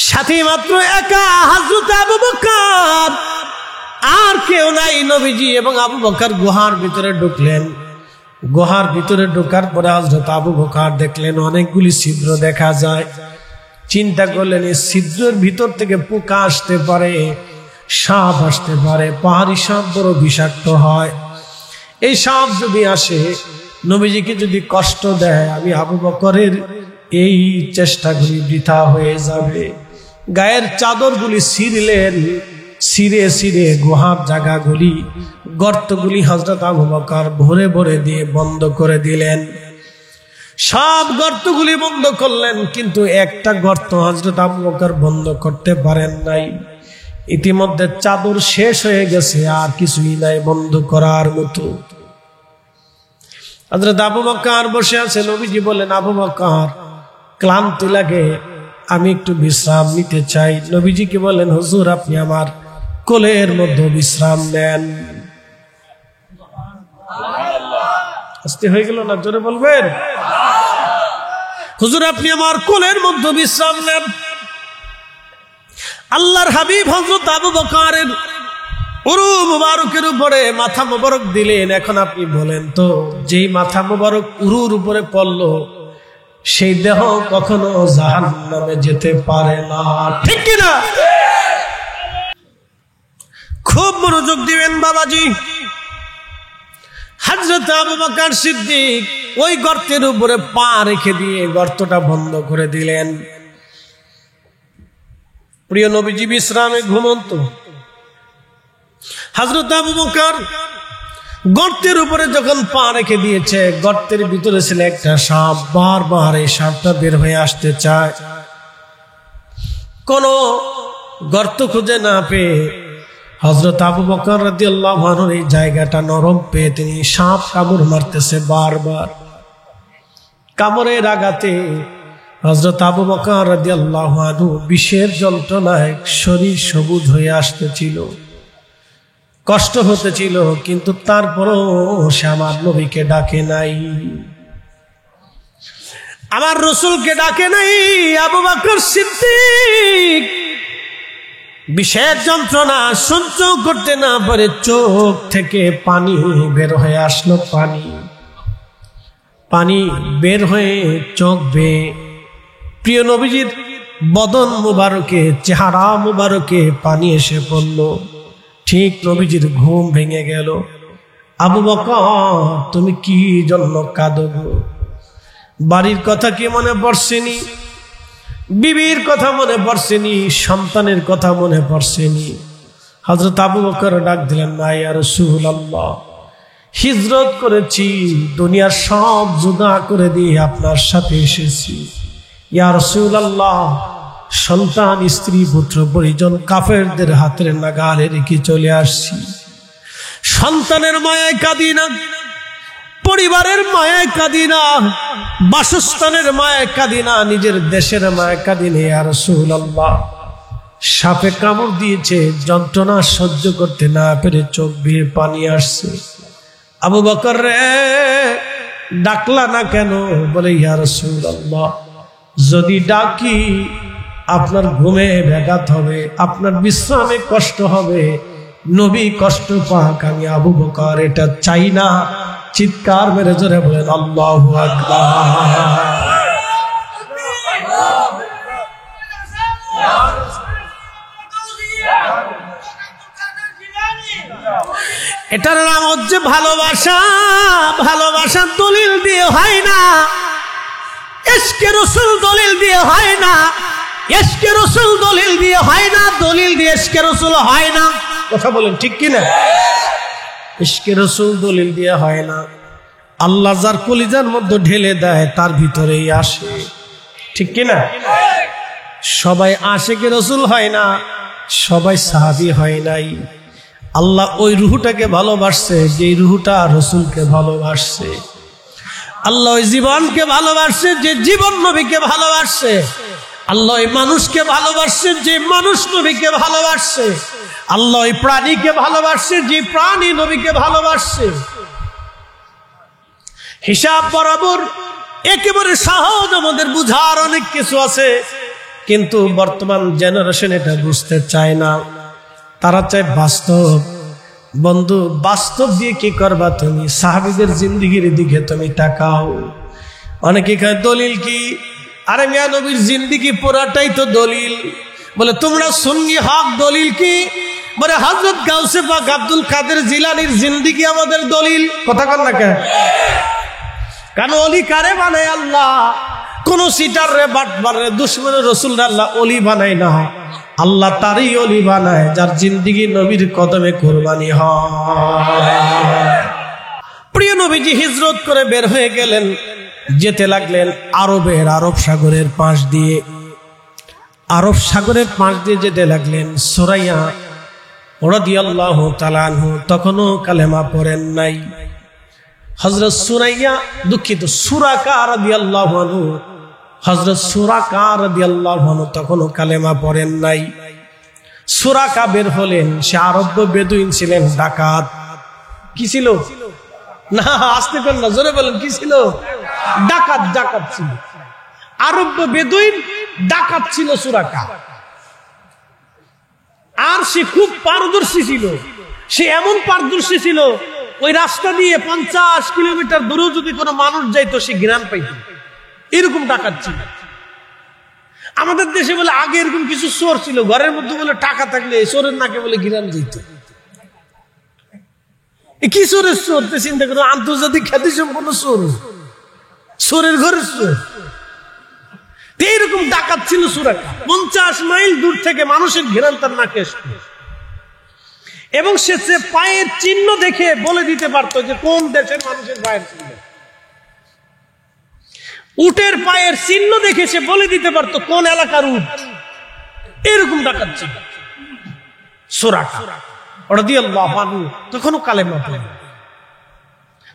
সাথে মাত্র একা হযরত আবু বকর, আর কেউ নাই। নবীজি এবং আবু বকর গুহার ভিতরে ঢুকলেন। গুহার ভিতরে ঢোকার পরে হযরত আবু বকর দেখলেন অনেকগুলি ছিদ্র দেখা যায়। চিন্তা করলেন এই ছিদ্রের ভিতর থেকে পোকা আসতে পারে, সাপ আসতে পারে। পাহাড়ি সাপ বড় বিষাক্ত হয়। এই সাপ যদি আসে, নবীজিকে যদি কষ্ট দেয়, আমি আবু বকরের এই চেষ্টাগুলি বৃথা হয়ে যাবে। গায়ের চাদরগুলি ছিঁড়লেন। ছিঁড়ে ছিঁড়ে গুহার জায়গাগুলি, গর্তগুলি হযরত আবু বকর ভরে ভরে দিয়ে বন্ধ করে দিলেন। সব গর্তগুলি বন্ধ করলেন, কিন্তু একটা গর্ত হযরত আবু বকর বন্ধ করতে পারেন নাই। ইতিমধ্যে চাদর শেষ হয়ে গেছে, আর কিছুই নাই বন্ধ করার মতো। হযরত আবু বকর বসে আছে। নবীজি বলেন, আবু বকর ক্লান্তি লাগে, আমি একটু বিশ্রাম নিতে চাই। নবীজিকে বলেন, হুজুর আপনি আমার কোলের মধ্যে বিশ্রাম নেন। আস্তে হয়ে গেল না? জোরে বলবেন। হুজুর আপনি আমার কোলের মধ্যে বিশ্রাম নেন। আল্লাহর হাবিব হযরত আবু বকরের উরু মুবারকের উপরে মাথা মুবারক দিলেন। এখন আপনি বলেন তো, যেই মাথা মুবারক উরুর উপরে পড়লো, সেই দেহ কখনো জাহান্নামে যেতে পারে না, ঠিক কিনা? খুব মনোযোগ দিবেন বাবাজি। হযরত আবু বকর সিদ্দিক ওই গর্তের উপরে পা রেখে দিয়ে গর্তটা বন্ধ করে দিলেন। প্রিয় নবীজি বিশ্রামে ঘুমন্ত। হযরত আবু বকর গর্তের উপরে যখন পা রেখে দিয়েছে, গর্তের ভিতরে ছিল একটা সাপ। বারবার এই সাপটা বের হয়ে আসতে চায়। কোন গর্ত খুঁজে না পেয়ে হযরত আবু বকর রাদিয়াল্লাহু আনহু এই জায়গাটা নরম পেয়ে তিনি সাপ কামড় মারতেছে বারবার। কামড়ের আঘাতে হযরত আবু বকর রাদিয়াল্লাহু আনহু বিষের যন্ত্রণায় শরীর সবুজ হয়ে আসতেছিল, কষ্ট হতেছিল, কিন্তু তারপরও সে আমার নবীকে ডাকে নাই, আমার রাসূলকে ডাকে নাই। আবু বকর সিদ্দিক বিষের যন্ত্রণা সহ্য করতে না পারে চোখ থেকে পানি বের হয়ে আসলো। পানি বের হয়ে চোখ বেয়ে প্রিয় নবীজির বদন মুবারকে, চেহারা মুবারকে পানি এসে পড়ল। ঠিক নবীজির ঘুম ভেঙে গেল। আবু বকর তুমি কি জন্য কাঁদো? বাড়ির কথা কি মনে পড়ছেনি? বিবির কথা মনে পড়ছেনি? সন্তানের কথা মনে পড়ছেনি? হযরত আবু বকর ডাক দিলেন, না ইয়া রাসূলুল্লাহ, হিজরত করেছি, দুনিয়ার সব জুদা করে দিয়ে আপনার সাথে এসেছি। ইয়া রাসূলুল্লাহ, সন্তান, স্ত্রী, পুত্র পরিজন কাফেরদের হাতের নাগালে রেখে চলে আসছি। সন্তানের মায়ায় কাঁদি না, পরিবারের মায়ায় কাঁদি না, বাসস্থানের মায়া কাঁদি না, নিজের দেশের মায়া কাঁদি না। ইয়া রাসূলুল্লাহ, সাপে কামড় দিয়েছে, যন্ত্রণা সহ্য করতে না পেরে চোখ বেয়ে পানি আসছে। আবু বকর রে, ডাকলা না কেন? বলে ইয়া রাসূলুল্লাহ, যদি ডাকি আপনার ঘুমে ব্যাঘাত হবে, আপনার বিশ্রামে কষ্ট হবে, নবী কষ্ট পাক, আমি আবু বকর এটা চাই না। চিৎকার মেরে জোরে বলেন আল্লাহু আকবার। এটার নাম হচ্ছে ভালোবাসা। ভালোবাসা দলিল দিয়ে হয় না, ইশকে রাসূল দলিল দিয়ে হয় না, ইশকে রাসূল দলিল দিয়ে হয় না, দলিল দিয়ে ইশকে রাসূল হয় না। কথা বলেন ঠিক কি না? ইশকে রাসূল দলিল দিয়ে হয় না। আল্লাহ যার কলিজার মধ্যে ঢেলে দেয় তার ভিতরেই আসে, ঠিক কি না? সবাই আশিকে রাসূল হয় না, সবাই সাহাবী হয় নাই। আল্লাহ ওই রুহটাকে ভালোবাসছে যে রুহটা রাসূলকে ভালোবাসছে। আল্লাহ ওই জীবনকে ভালোবাসছে যে জীবন নবীকে ভালোবাসছে। আল্লাহ ওই মানুষকে ভালোবাসছে যে মানুষ নবীকে ভালোবাসছে। আল্লাহ ওই প্রাণীকে ভালোবাসছে যে প্রাণী নবীকে ভালোবাসছে। হিসাব বরাবর একেবারে সহজ, আমাদের বুঝার অনেক কিছু আছে, কিন্তু বর্তমান জেনারেশন এটা বুঝতে চায় না। তারা চায় বাস্তব। বন্ধু, বাস্তব দিয়ে কি করবা তুমি? সাহাবীদের জিন্দেগির দিকে তুমি তাকাও। অনেকে কয় দলিল কি? আরে মিয়া, নবীর জিন্দেগি পুরাটাই তো দলিল। বলে তোমরা সুন্নি হক, দলিল কি? বলে হযরত গাউসে পাক আব্দুল কাদের জিলানীর জিন্দেগি আমাদের দলিল। কথা কন না কেন? কারণ ওলি কারে বানায় আল্লাহ? কোন সিটার রে, বাটবার রে, দুশমনের রাসূল আল্লাহ ওলি বানায় না। আল্লাহ তারই ওলি বানায় যার জিন্দেগি নবীর কদমে কুরবানি হয়। প্রিয় নবীজি হিজরত করে বের হয়ে গেলেন, যেতে লাগলেন আরব সাগরের পাশ দিয়ে। আরব সাগরের পাশ দিয়ে যেতে লাগলেন। সুরাইয়া রাদিয়াল্লাহু তাআলা আনহু তখনও কালেমা পড়েন নাই। হযরত সুরাইয়া, দুঃখিত, সুরাকা রাদিয়াল্লাহু আনহু, হযরত সুরাকা রাদিয়াল্লাহু আনহু তখনও কালেমা পড়েন নাই। সুরাকা বের হলেন, সে আরব বেদুইন ছিলেন, ডাকাত। কি ছিল? না, আসতে পারেন না, জোরে বলেন, কি ছিল? ডাকাত। ডাকাত ছিল, আরব বেদুইন ডাকাত ছিল সুরাকা। আর সে খুব পারদর্শী ছিল। সে এমন পারদর্শী ছিল, ওই রাস্তা দিয়ে 50 কিলোমিটার দূরেও যদি কোনো মানুষ যাইতো সে ঘ্রাণ পাইত। এরকম ডাকাত ছিল। আমাদের দেশে বলে আগে এরকম কিছু চোর ছিল, ঘরের মধ্যে বলে টাকা থাকলে চোরের নাকে বলে ঘ্রাণ যেত। কি চোরের চোর চিন্তা করো, আন্তর্জাতিক খ্যাতি সম্পন্ন চোর, চোরের ঘরের চোর। এইরকম ডাকাত ছিল সুরাকা। 50 মাইল দূর থেকে মানুষের ঘ্রাণ তার নাকে আসতো, এবং সে পায়ের চিহ্ন দেখে বলে দিতে পারতো যে কোন দেশের মানুষের পায়ের চিহ্ন। উটের পায়ের চিহ্ন দেখে সে বলে দিতে পারতো কোন এলাকার উট। এরকম ডাকাত ছিল সুরাকা রাদিয়াল্লাহু আনহু। তখনও কালেমা পড়েন।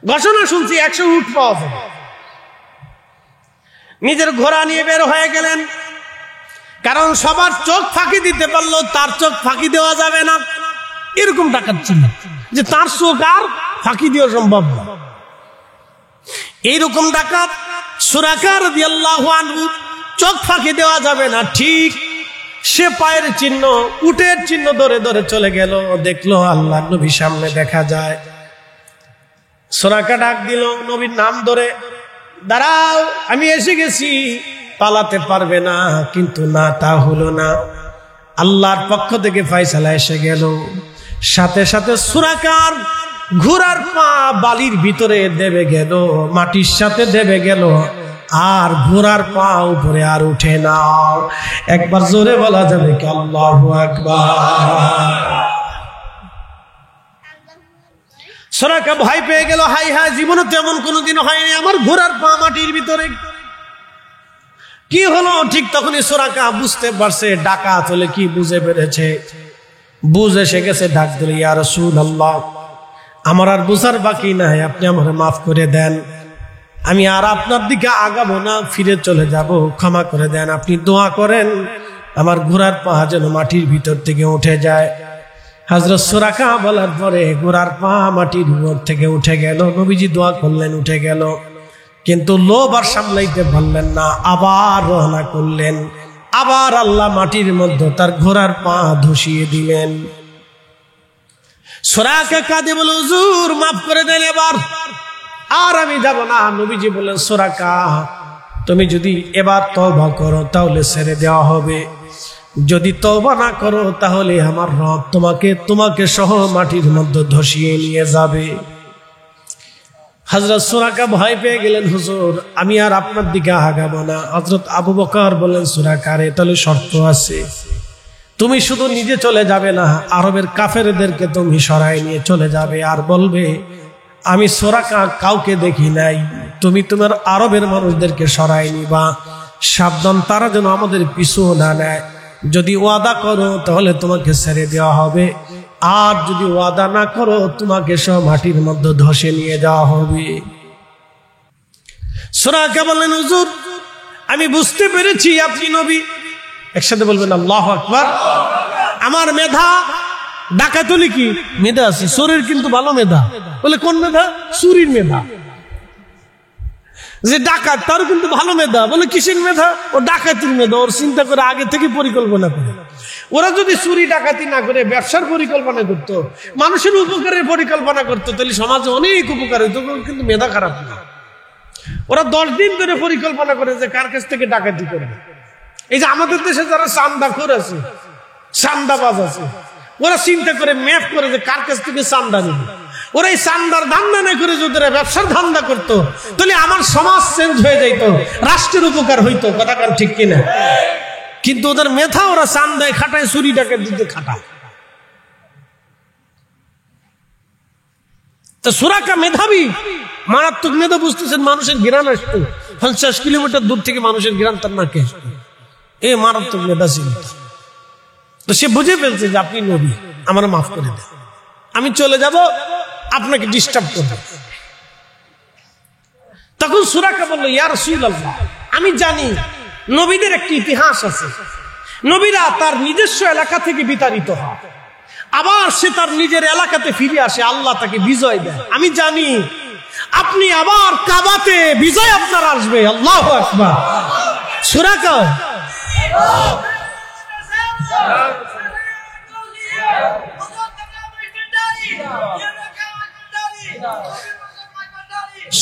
ঘোষণা শুনছি 100 উট পাওয়া যাবে। নিজের ঘোড়া নিয়ে বের হয়ে গেলেন, কারণ সবার চোখ ফাঁকি দিতে পারলো, তার চোখ ফাঁকি দেওয়া যাবে না। এরকম ডাকাত ছিল যে তার চোখ আর ফাঁকি দেওয়া সম্ভব না। এইরকম ডাকাত সুরাকা রাদিয়াল্লাহু আনহু, চোখ ফাঁকি দেওয়া যাবে না। ঠিক সে পায়ের চিহ্ন, উটের চিহ্ন ধরে ধরে চলে গেল। দেখলো আল্লাহর নবী সামনে দেখা যায়। সুরাকা ডাক দিল নবীর নাম ধরে, দাঁড়াও, আমি এসে গেছি। পালাতে পারবে না, কিন্তু না, তা হলো না। আল্লাহর পক্ষ থেকে ফয়সালা এসে গেল। সাথে সাথে সুরাকার ঘোড়ার পা বালির ভিতরে দেবে গেল, মাটির সাথে দেবে গেল, আর ঘোড়ার পা উপরে আর উঠে না। একবার জোরে বলা যাবে কি আল্লাহু আকবার। সুরাকা ভয় পেয়ে গেল, হাই হাই, জীবনে তেমন কোনোদিন হয়নি, আমার ঘোড়ার পা মাটির ভিতরে। কি হলো? ঠিক তখনই সুরাকা বুঝতে পারছে ডাকাত হলে কি, বুঝে পেরেছে, বুঝে এসে গেছে। ডাক দিল, ইয়া রাসূলুল্লাহ, আমার আর বুঝার বাকি নাই, আপনি আমারে মাফ করে দেন। আমি আর আপনার দিকে আগাবো না, ফিরে চলে যাব, ক্ষমা করে দেন। আপনি দোয়া করেন আমার ঘোড়ার পা যেন মাটির ভিতর থেকে উঠে যায়। হযরত সুরাকা বলার পরে ঘোড়ার পা মাটির উপর থেকে উঠে গেল। নবীজি দোয়া করলেন, উঠে গেল, কিন্তু লোভ আর সামলাইতে পারলেন না, আবার রওনা করলেন। আবার আল্লাহ মাটির মধ্যে তার ঘোড়ার পা ধসিয়ে দিলেন। সুরাকা কাঁদে বলে, হুজুর মাফ করে দেন, এবার আর আমি যাব না। নবীজি বললেন, সুরাকা তুমি যদি এবার তওবা করো তাহলে ছেড়ে দেওয়া হবে, যদি তওবা না করো তাহলে আমার রব তোমাকে সহ মাটির মধ্যে ধসিয়ে নিয়ে যাবে। হযরত সুরাকা ভয় পেয়ে গেলেন, হুজুর আমি আর আপনার দিকে আগাবো না। হযরত আবু বকর বললেন, সুরাকা রে তাহলে শর্ত আছে, তুমি শুধু নিজে চলে যাবে না, আরবের কাফেরদেরকে তুমি সরাই নিয়ে চলে যাবে আর বলবে আমি সুরাকা কাউকে দেখি নাই, তুমি তোমার আরবের মানুষদেরকে সরাই নিবা, সাবধান তারা যেন আমাদের পিছু না নেয়। যদি ওয়াদা করো তাহলে তোমাকে ছেড়ে দেওয়া হবে, আর যদি ওয়াদা না করো তোমাকে সব মাটির মধ্যে ধসে নিয়ে যাওয়া হবে। সুরাকা বললেন, হুজুর আমি বুঝতে পেরেছি আপনি নবী। একসাথে বলবেন আল্লাহু আকবার। আমার মেধা ডাকাতুলি কি মেধা আছে, শরীর কিন্তু ভালো মেধা। বলে কোন মেধা? চুরির মেধা। যে ডাকাত তার কিন্তু ভালো মেধা। বলে কিসের মেধা? ও ডাকাতির মেধা, ওর চিন্তা করে আগে থেকে পরিকল্পনা করে। ওরা যদি চুরি ডাকাতি না করে ব্যবসার পরিকল্পনা করতো, মানুষের উপকারের পরিকল্পনা করতো, তাহলে সমাজে অনেক উপকার হইতো, কিন্তু মেধা খারাপ না। ওরা 10 দিন ধরে পরিকল্পনা করে যে কার কাছ থেকে ডাকাতি করবে। এই যে আমাদের দেশে যারা চান্দাখোর আছে, চান্দাবাজ আছে, ওরা চিন্তা করে ম্যাপ করে যে কার কাছ থেকে চান্দা নেবে। ওরা এই চান্দার ধান্দা না করে যদি ব্যবসার ধান্দা করতো তাহলে আমার সমাজ চেঞ্জ হয়ে যাইত, রাষ্ট্রের উপকার হইতো। কথা কার ঠিক কিনা? কিন্তু ওদের মেধা ওরা চান্দায় খাটায়, চুরি ডাকাত দিতে খাটায়। তো সুরাকা মেধাবী, মারাত্মক মেধা। বুঝতেছেন, মানুষের ঘৃণা আসতো 50 কিলোমিটার দূর থেকে মানুষের ঘৃণা তার নাকে আসতো। এ মারাত্মক মেধা ছিল। তো সে বুঝে ফেলছে যে আপনি নবী, আমার মাফ করে দেন, আমি চলে যাব, আপনাকে ডিস্টার্ব করব। তখন সুরাকা বলল, ইয়া রাসূলুল্লাহ আমি জানি নবীদের একটি ইতিহাস আছে। নবীরা তার নিজস্ব এলাকা থেকে বিতাড়িত হয়, আবার সে তার নিজের এলাকাতে ফিরে আসে, আল্লাহ তাকে বিজয় দেয়। আমি জানি আপনি আবার কাবাতে বিজয় আপনার আসবে। আল্লাহু আকবার। সুরাকা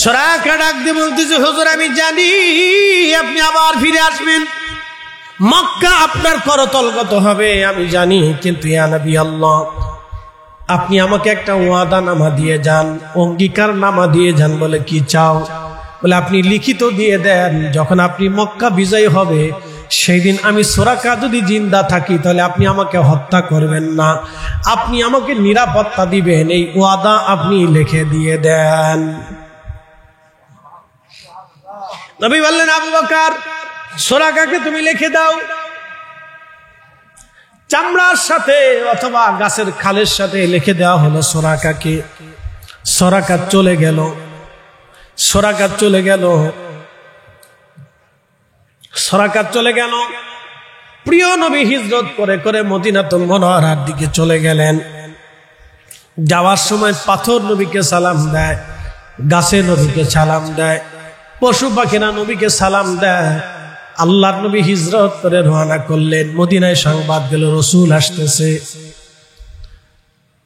সুরাকা ডাক দিয়ে বলতেছে, হুজুর আমি জানি আপনি আবার ফিরে আসবেন, মক্কা আপনার করতলগত হবে, আমি জানি, কিন্তু ইয়া নবী আল্লাহ আপনি আমাকে একটা ওয়াদা নামা দিয়ে যান, অঙ্গীকার নামা দিয়ে যান। বলে কি চাও? বলে আপনি লিখিত দিয়ে দেন, যখন আপনি মক্কা বিজয় হবে সেই দিন আমি সুরাকা যদি জিন্দা থাকি তাহলে আপনি আমাকে হত্যা করবেন না, আপনি আমাকে নিরাপত্তা দিবেন, এই ওয়াদা আপনি লিখে দিয়ে দেন। নবী বললেন, আবু বকর সুরাকাকে তুমি লিখে দাও, চামড়ার সাথে অথবা গাছের খালের সাথে লিখে দেওয়া হলো সুরাকাকে। সুরাকা চলে গেল, সুরাকা চলে গেল, সুরাকা চলে গেল। প্রিয় নবী হিজরত করে করে মদিনাতুল মুনাওয়ারার দিকে চলে গেলেন। যাওয়ার সময় পাথর নবীকে সালাম দেয়, গাছে নবীকে সালাম দেয়, পশু পাখিরা নবীকে সালাম দেয়। আল্লাহর নবী হিজরত করে রওনা করলেন। মদিনায় সংবাদ গেল রাসূল আসতেছে।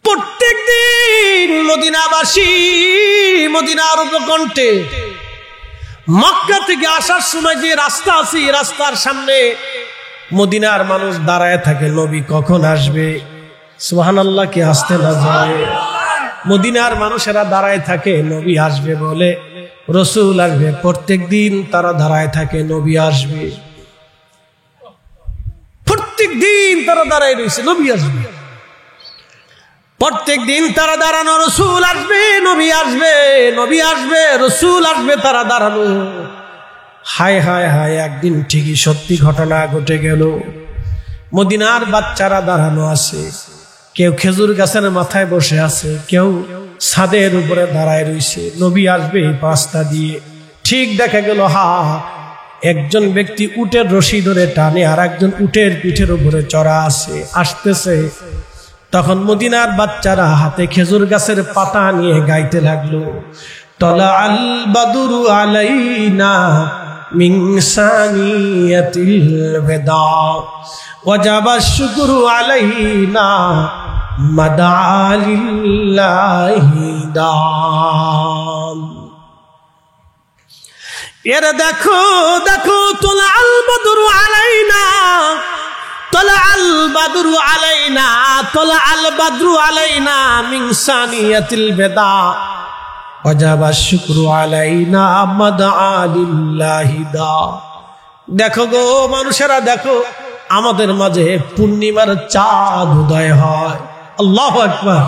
প্রত্যেক দিন মদিনাবাসী মদিনার উপকণ্ঠে মক্কা থেকে আসার সময় যে রাস্তা আছে, রাস্তার সামনে মদিনার মানুষ দাঁড়ায় থাকে, নবী কখন আসবে। সুবহানাল্লাহ, কি আসতে না যায়। মদিনার মানুষেরা দাঁড়ায় থাকে নবী আসবে বলে, রাসূল আসবে। প্রত্যেক দিন তারা দাঁড়ায় থাকে নবী আসবে, প্রত্যেক দিন তারা দাঁড়ায় রয়েছে নবী আসবে, প্রত্যেক দিন তারা দাঁড়ানো, রাসূল আসবে, নবী আসবে, নবী আসবে, রাসূল আসবে, তারা দাঁড়ানো। হায় হায় হায়, একদিন ঠিকই সত্যি ঘটনা ঘটে গেল। মদিনার বাচ্চারা দাঁড়ানো আছে, কেউ খেজুর গাছের মাথায় বসে আছে, কেউ ছাদের উপরে দাঁড়ায় রয়েছে। নবী আসবে এই রাস্তা দিয়ে। ঠিক দেখা গেল একজন ব্যক্তি উটের রশি ধরে টানে, আর একজন উটের পিঠের উপরে চড়া আসতেছে। তখন মদিনার বাচ্চারা হাতে খেজুর গাছের পাতা নিয়ে গাইতে লাগলো, তলা আল বাদুরু আলাইনা মিন সানিয়াতিল বেদা ওয়াজাবা শুকরু আলাইনা মাদালিল্লাহি দাম। এরা দেখো দেখো, তোলা আল বাদুরু আলাইনা, তোলা আল বাদুরু আলাইনা, তোলা আল বাদরু আলাইনা মিন সানিয়াতিল বেদা ওয়াজাবা শুকরু আলাইনা মাদালিল্লাহি দা। দেখো গো মানুষেরা, দেখো আমাদের মাঝে পূর্ণিমার চাঁদ উদয় হয়। আল্লাহু আকবার।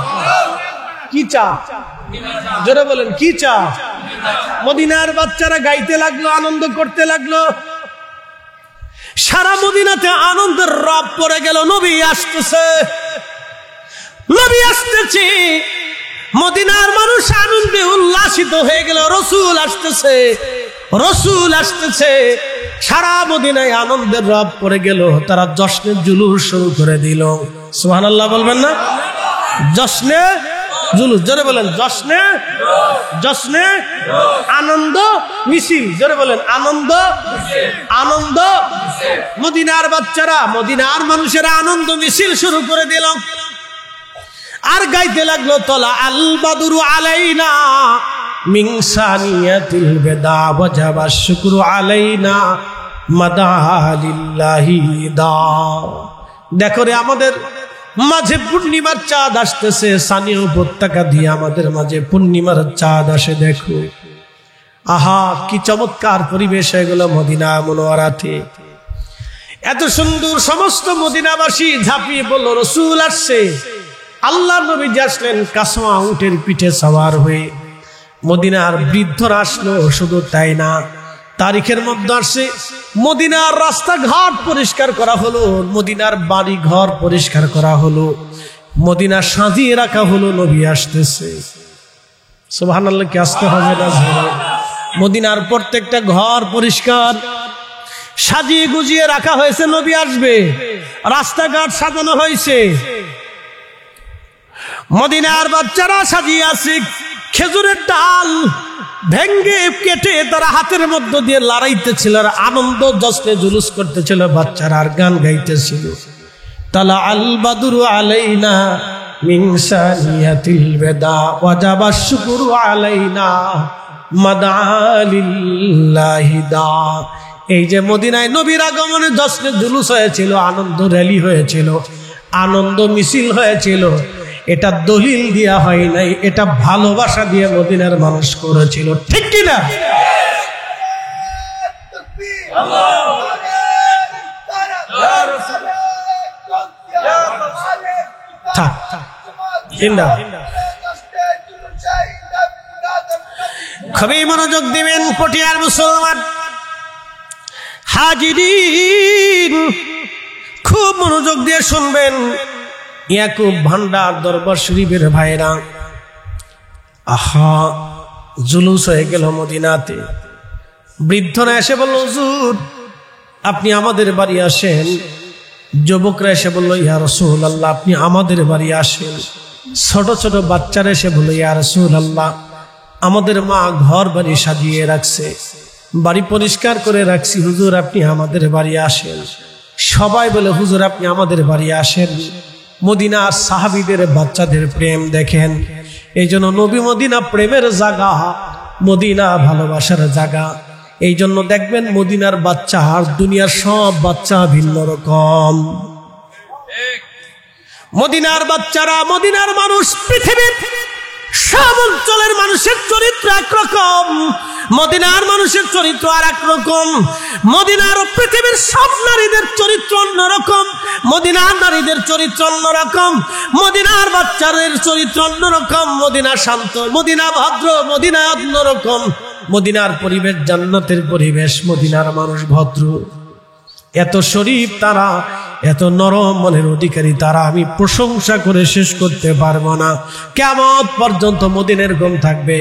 কি চাঁদ? জোরে বলেন, কি চাঁদ? মদিনার বাচ্চারা গাইতে লাগলো, আনন্দ করতে লাগলো। সারা মদিনাতে আনন্দের রব পড়ে গেল। নবী আসতেছে, নবী আসতেছে। মদিনার মানুষ আনন্দে উল্লাসিত হয়ে গেল। রসুল আসতেছে, রসুল আসতেছে। সারা মদিনায় আনন্দের রব পড়ে গেল। তারা জশ্নের জুলুস শুরু করে দিল। সুবহানাল্লাহ বলবেন না? জশ্নে জুলুস, জোরে বলেন জশ্নে, জশ্নে আনন্দ মিছিল, জোরে বলেন আনন্দ, আনন্দ। মদিনার বাচ্চারা, মদিনার মানুষেরা আনন্দ মিছিল শুরু করে দিল আর গাইতে লাগলো, তলা আল বাদুরু আলাইনা মিন সানিয়াতিল বেদা ওয়াজাবা শুকরু আলাইনা মাদালিল্লাহি দা। দেখো রে, আমাদের মাঝে পূর্ণিমার চাঁদ আসতেছে। সানিয়া উপত্যকা দিয়ে আমাদের মাঝে পূর্ণিমার চাঁদ আসে। দেখো আহা, কি চমৎকার পরিবেশ হয়ে গেল মদিনা মুনওয়ারাতে। এত সুন্দর। সমস্ত মদিনাবাসী ঝাঁপিয়ে বলল, রসুল আসছে। আল্লাহ নবী আসলেন কাসওয়া উটের পিঠে সওয়ার হয়ে। মদিনার বৃদ্ধরা আসলো। শুধু তাই না, তারিখের মধ্যে আসছে মদিনার রাস্তাঘাট পরিষ্কার করা হলো, মদিনার বাড়ি ঘর পরিষ্কার করা হলো, মদিনা সাজিয়ে রাখা হলো। নবী আসতেছে। সুবহানাল্লাহ কি আসতে হবে না? মদিনার প্রত্যেকটা ঘর পরিষ্কার সাজিয়ে গুজিয়ে রাখা হয়েছে। নবী আসবে, রাস্তাঘাট সাজানো হয়েছে। মদিনার বাচ্চারা সাজিয়ে আছে। খেজুরের ডাল ভেঙ্গে কেটে তারা হাতের মধ্য দিয়ে লড়াইতেছিল আর আনন্দ জশ্নে জুলুস করতেছিল। বাচ্চারা আর গান গাইতেছিল, তালা আল বাদুরু আলাইনা মিন সানিয়াতিল বেদা ওয়াজাবা শুকরু আলাইনা মাদালিল্লাহি দা। এই যে মদিনায় নবীর আগমনে জশ্নে জুলুস হয়েছিল, আনন্দ র্যালি হয়েছিল, আনন্দ মিছিল হয়েছিল। এটা দলিল দিয়া হয় নাই, এটা ভালোবাসা দিয়ে মদিনার মানুষ করেছিল। ঠিক কিনা? খুবই মনোযোগ দিবেন পটিয়ার মুসলমান হাজিরিন, খুব মনোযোগ দিয়ে শুনবেন। ইয়াকুব ভান্ডার দরবার শরীফের ভাইরা, আহা জুলুস হয়ে গেল মদিনাতে। বৃদ্ধরা এসে বলল, হুজুর আপনি আমাদের বাড়ি আসেন। যুবকরা এসে বলল, ইয়া রাসূলুল্লাহ আপনি আমাদের বাড়ি আসেন। ছোট ছোট বাচ্চারা এসে বলল, ইয়া রাসূলুল্লাহ আমাদের মা ঘর বাড়ি সাজিয়ে রাখছে, বাড়ি পরিষ্কার করে রাখছি, হুজুর আপনি আমাদের বাড়ি আসেন। সবাই বলে, হুজুর আপনি আমাদের বাড়ি আসেন। মদিনার সাহাবীদের বাচ্চাদের প্রেম দেখেন। এই জন্য নবী মদিনা প্রেমের জায়গা, মদিনা ভালোবাসার জায়গা। এই জন্য দেখবেন মদিনার বাচ্চা আর দুনিয়ার সব বাচ্চা ভিন্ন রকম। মদিনার বাচ্চারা, মদিনার মানুষ, পৃথিবীর সব অঞ্চলের মানুষের চরিত্র একরকম, মদিনার মানুষের চরিত্র আর একরকম। মদিনার ও পৃথিবীর সব নারীদের চরিত্র অন্যরকম, মদিনার নারীদের চরিত্র অন্যরকম, মদিনার বাচ্চাদের চরিত্র অন্যরকম। মদিনা শান্ত, মদিনা ভদ্র, মদিনা অন্যরকম। মদিনার পরিবেশ জান্নাতের পরিবেশ, মদিনার মানুষ ভদ্র। এত শরীফ তারা, এত নরম মনের অধিকারী তারা আমি প্রশংসা করে শেষ করতে পারবো না। কিয়ামত পর্যন্ত মদিনার গম থাকবে।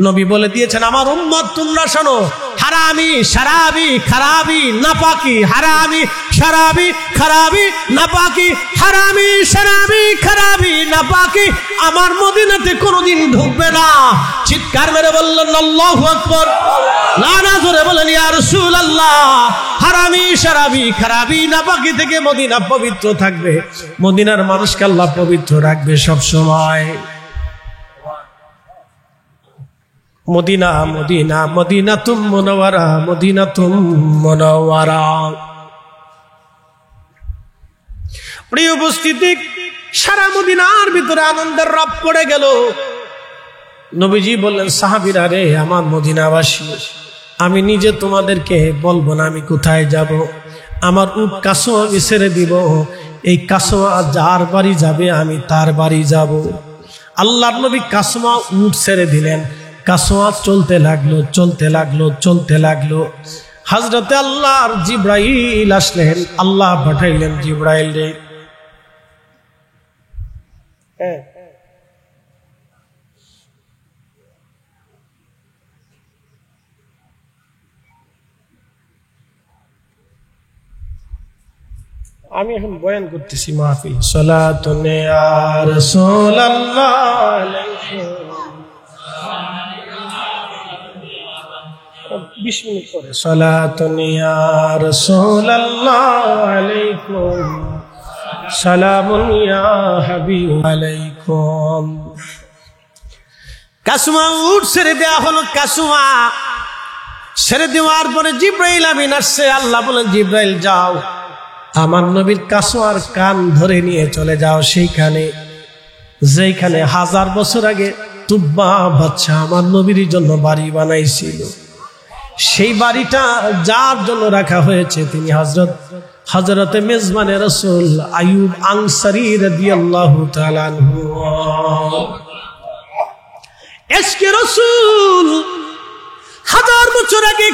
নবী বলে দিয়েছেন, আমার উম্মত তোমরা শোনো, হারামি শারাবি খারাবি নাপাকি, হারামি শারাবি খারাবি নাপাকি, হারামি শারাবি খারাবি নাপাকি আমার মদিনাতে কোনোদিন ঢুকবে না। চিৎকার মেরে বললেন আল্লাহু আকবার। না জোরে বলেন ইয়া রাসূলুল্লাহ। হারামি শারাবি খারাবি নাপাকি থেকে মদিনা পবিত্র থাকবে। মদিনার মানুষকে আল্লাহ পবিত্র রাখবে সব সময়। মদিনা মদিনা মদিনাতুম মুনাওয়ারা, মদিনাতুম মুনাওয়ারা। প্রিয় উপস্থিতি, সারা মদিনার ভিতরে আনন্দের রব পড়ে গেল। নবীজি বললেন, সাহাবীরা রে আমার মদিনাবাসী, আমি নিজে তোমাদেরকে বলবো না আমি কোথায় যাব। আমার উট কাসওয়া আমি ছেড়ে দিব। এই কাসওয়া যার বাড়ি যাবে আমি তার বাড়ি যাব। আল্লাহর নবী কাসওয়া উট ছেড়ে দিলেন। কাসওয়া চলতে লাগলো, চলতে লাগলো, চলতে লাগলো। হযরতে আল্লাহর জিবরাইল আসলেন। আল্লাহ পাঠাইলেন জিবরাইল রে। আমি এখন বয়ান করতেছি মাহফিল। সালাতুন ইয়া রাসূলুল্লাহ আলাইহি 20 মিনিট পরে। সালাতুন ইয়া রাসূলুল্লাহ আলাইকুম, সালামুন ইয়া হাবিব আলাইকুম। কাসওয়া উট ছেড়ে দেওয়া হলো। কাসওয়া ছেড়ে দেওয়ার পরে জিবরাইল আমিন আসছে। আল্লাহ বলেন, জিবরাইল যাও, আমার নবীর কাসওয়ার কান ধরে নিয়ে চলে যাও সেইখানে যেখানে 1000 বছর আগে তুব্বা বাদশা আমার নবীর জন্য বাড়ি বানাইছিল। সেই বাড়িটা যার জন্য রাখা হয়েছে তিনি হযরতে মেজবানে রাসূল আইয়ুব আনসারী রাদিয়াল্লাহু তাআলা আনহু। এশকে রাসূল 1000 বছর আগে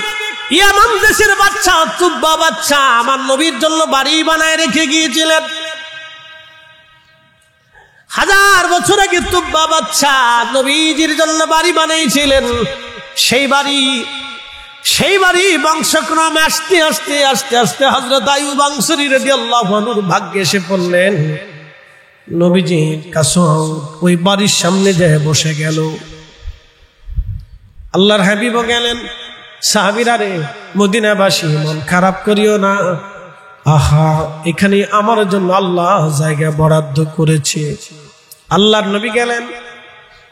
ইয়ামান দেশের বাদশা তুব্বা বাদশা আমার নবীর জন্য বাড়ি বানায় রেখে গিয়েছিলেন। 1000 বছর আগে তুব্বা বাদশা নবীজির জন্য বাড়ি বানিয়েছিলেন। সেই বাড়ি বংশক্রমে আস্তে আস্তে আস্তে আস্তে হযরত আইয়ুব আনসারী রাদিয়াল্লাহু আনহুর ভাগ্যে এসে পড়লেন। নবীজির কাসওয়া ওই বাড়ির সামনে যায় বসে গেল। আল্লাহর হাবিবও গেলেন। সাহাবীরা রে মদিনাবাসী, মন খারাপ করিও না। আহা, এখানে আমার জন্য আল্লাহ জায়গা বরাদ্দ করেছে। আল্লাহর নবী গেলেন।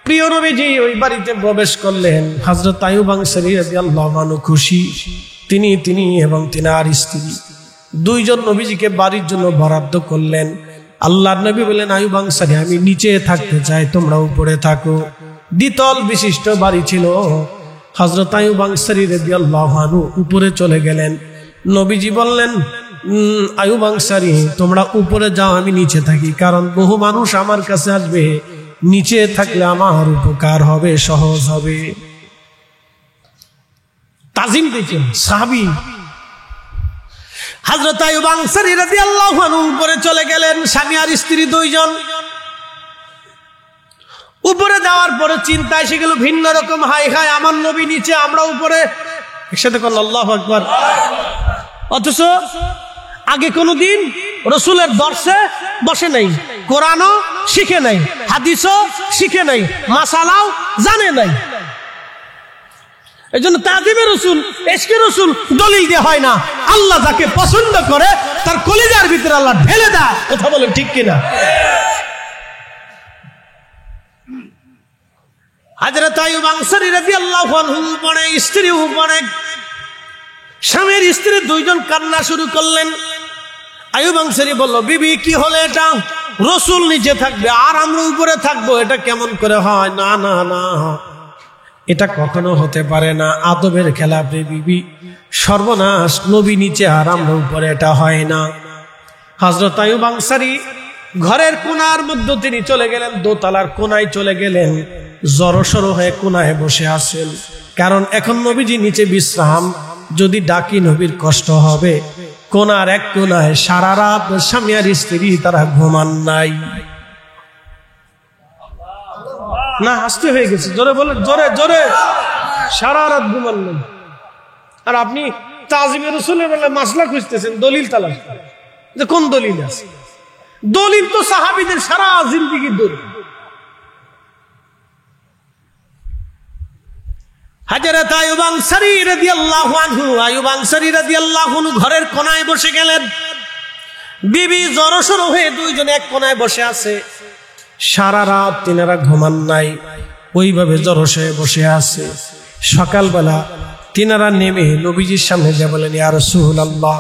প্রিয় নবীজি ওই বাড়িতে প্রবেশ করলেন। হযরত আইয়ুব আনসারী রাদিয়াল্লাহু আনহু খুশি। তিনি এবং তিনার স্ত্রী দুইজন নবীজিকে বাড়ির জন্য বরাদ্দ করলেন। আল্লাহর নবী বললেন, আইয়ুব আনসারী আমি নিচে থাকতে চাই, তোমরা উপরে থাকো। দ্বিতল বিশিষ্ট বাড়ি ছিল। হযরত আইয়ুব আনসারী রাদিয়াল্লাহু আনহু উপরে চলে গেলেন। নবীজি বললেন, আইয়ুব আনসারী তোমরা উপরে যাও, আমি নিচে থাকি, কারণ বহু মানুষ আমার কাছে আসবে, নিচে থাকলে আমার উপকার হবে, সহজ হবে। তাজিম দিয়েছেন সাহাবী। হযরত আইয়ুব আনসারী রাদিয়াল্লাহু আনহু উপরে চলে গেলেন, স্বামী আর স্ত্রী দুইজন। উপরে যাওয়ার পরে চিন্তা এসে গেল ভিন্ন রকম। হাই হাই, আমার নবী নিচে, আমরা উপরে। একসাথে করল আল্লাহু আকবার। অথচ আগে কোনদিন রাসূলের দর্শে বসে নাই, কোরআনও শিখে নাই, হাদিসও শিখে নাই, মাসালাও জানে নাই। এজন্য তাজিমে রাসূল, ইশকে রাসূল দলিল দিয়ে হয় না। আল্লাহ যাকে পছন্দ করে তার কলিজার ভিতরে আল্লাহ ঢেলে দেয়। কথা বলেন ঠিক কিনা? হযরত আইয়ুব আনসারী রাদিয়াল্লাহু আনহু উপরে, স্ত্রী উপরে। স্বামীর স্ত্রী দুইজন কান্না শুরু করলেন। আইয়ুব আনসারী বলল, বিবি কি হলো এটা? রাসূল নিচে থাকবে আর আমরা উপরে থাকবো, এটা কেমন করে হয়? না না না, এটা কখনো হতে পারে না, আদবের খেলাফ রে বিবি, সর্বনাশ, নবী নিচে আর আমরা উপরে, এটা হয় না। হযরত আইয়ুব আনসারী ঘরের কোনার মধ্যে তিনি চলে গেলেন, দোতলার কোনায় চলে গেলেন, জড়সড় হয়ে কোনায় বসে আছেন। কারণ এখন নবীজি নিচে বিশ্রাম, যদি ডাকি নবীর কষ্ট হবে। কোনার এক কোনায় সারা রাত স্বামী আর স্ত্রী তারা ঘুমান নাই। না হাসতে হয়ে গেছে, জোরে বলেন, জোরে জোরে। সারা রাত ঘুমান নাই। আর আপনি তাজিমে রাসূলের বেলা মাসলা খুঁজতেছেন, দলিল তালাশ, যে কোন দলিল আছে? দলিল তো সাহাবীদের সারা জিন্দেগির দলিল। হযরত আইয়ুব আনসারী রাদিয়াল্লাহু আনহু, আইয়ুব আনসারী রাদিয়াল্লাহু আনহু ঘরের কোনায় বসে গেলেন। বিবি জড়সড় হয়ে দুইজনে এক কোনায় বসে আছে। সারা রাত তিনারা ঘুমান নাই, ওইভাবে জড়সড় বসে আছে। সকালবেলা তিনারা নেমে নবীজির সামনে যা বলেন, ইয়া রাসূলুল্লাহ,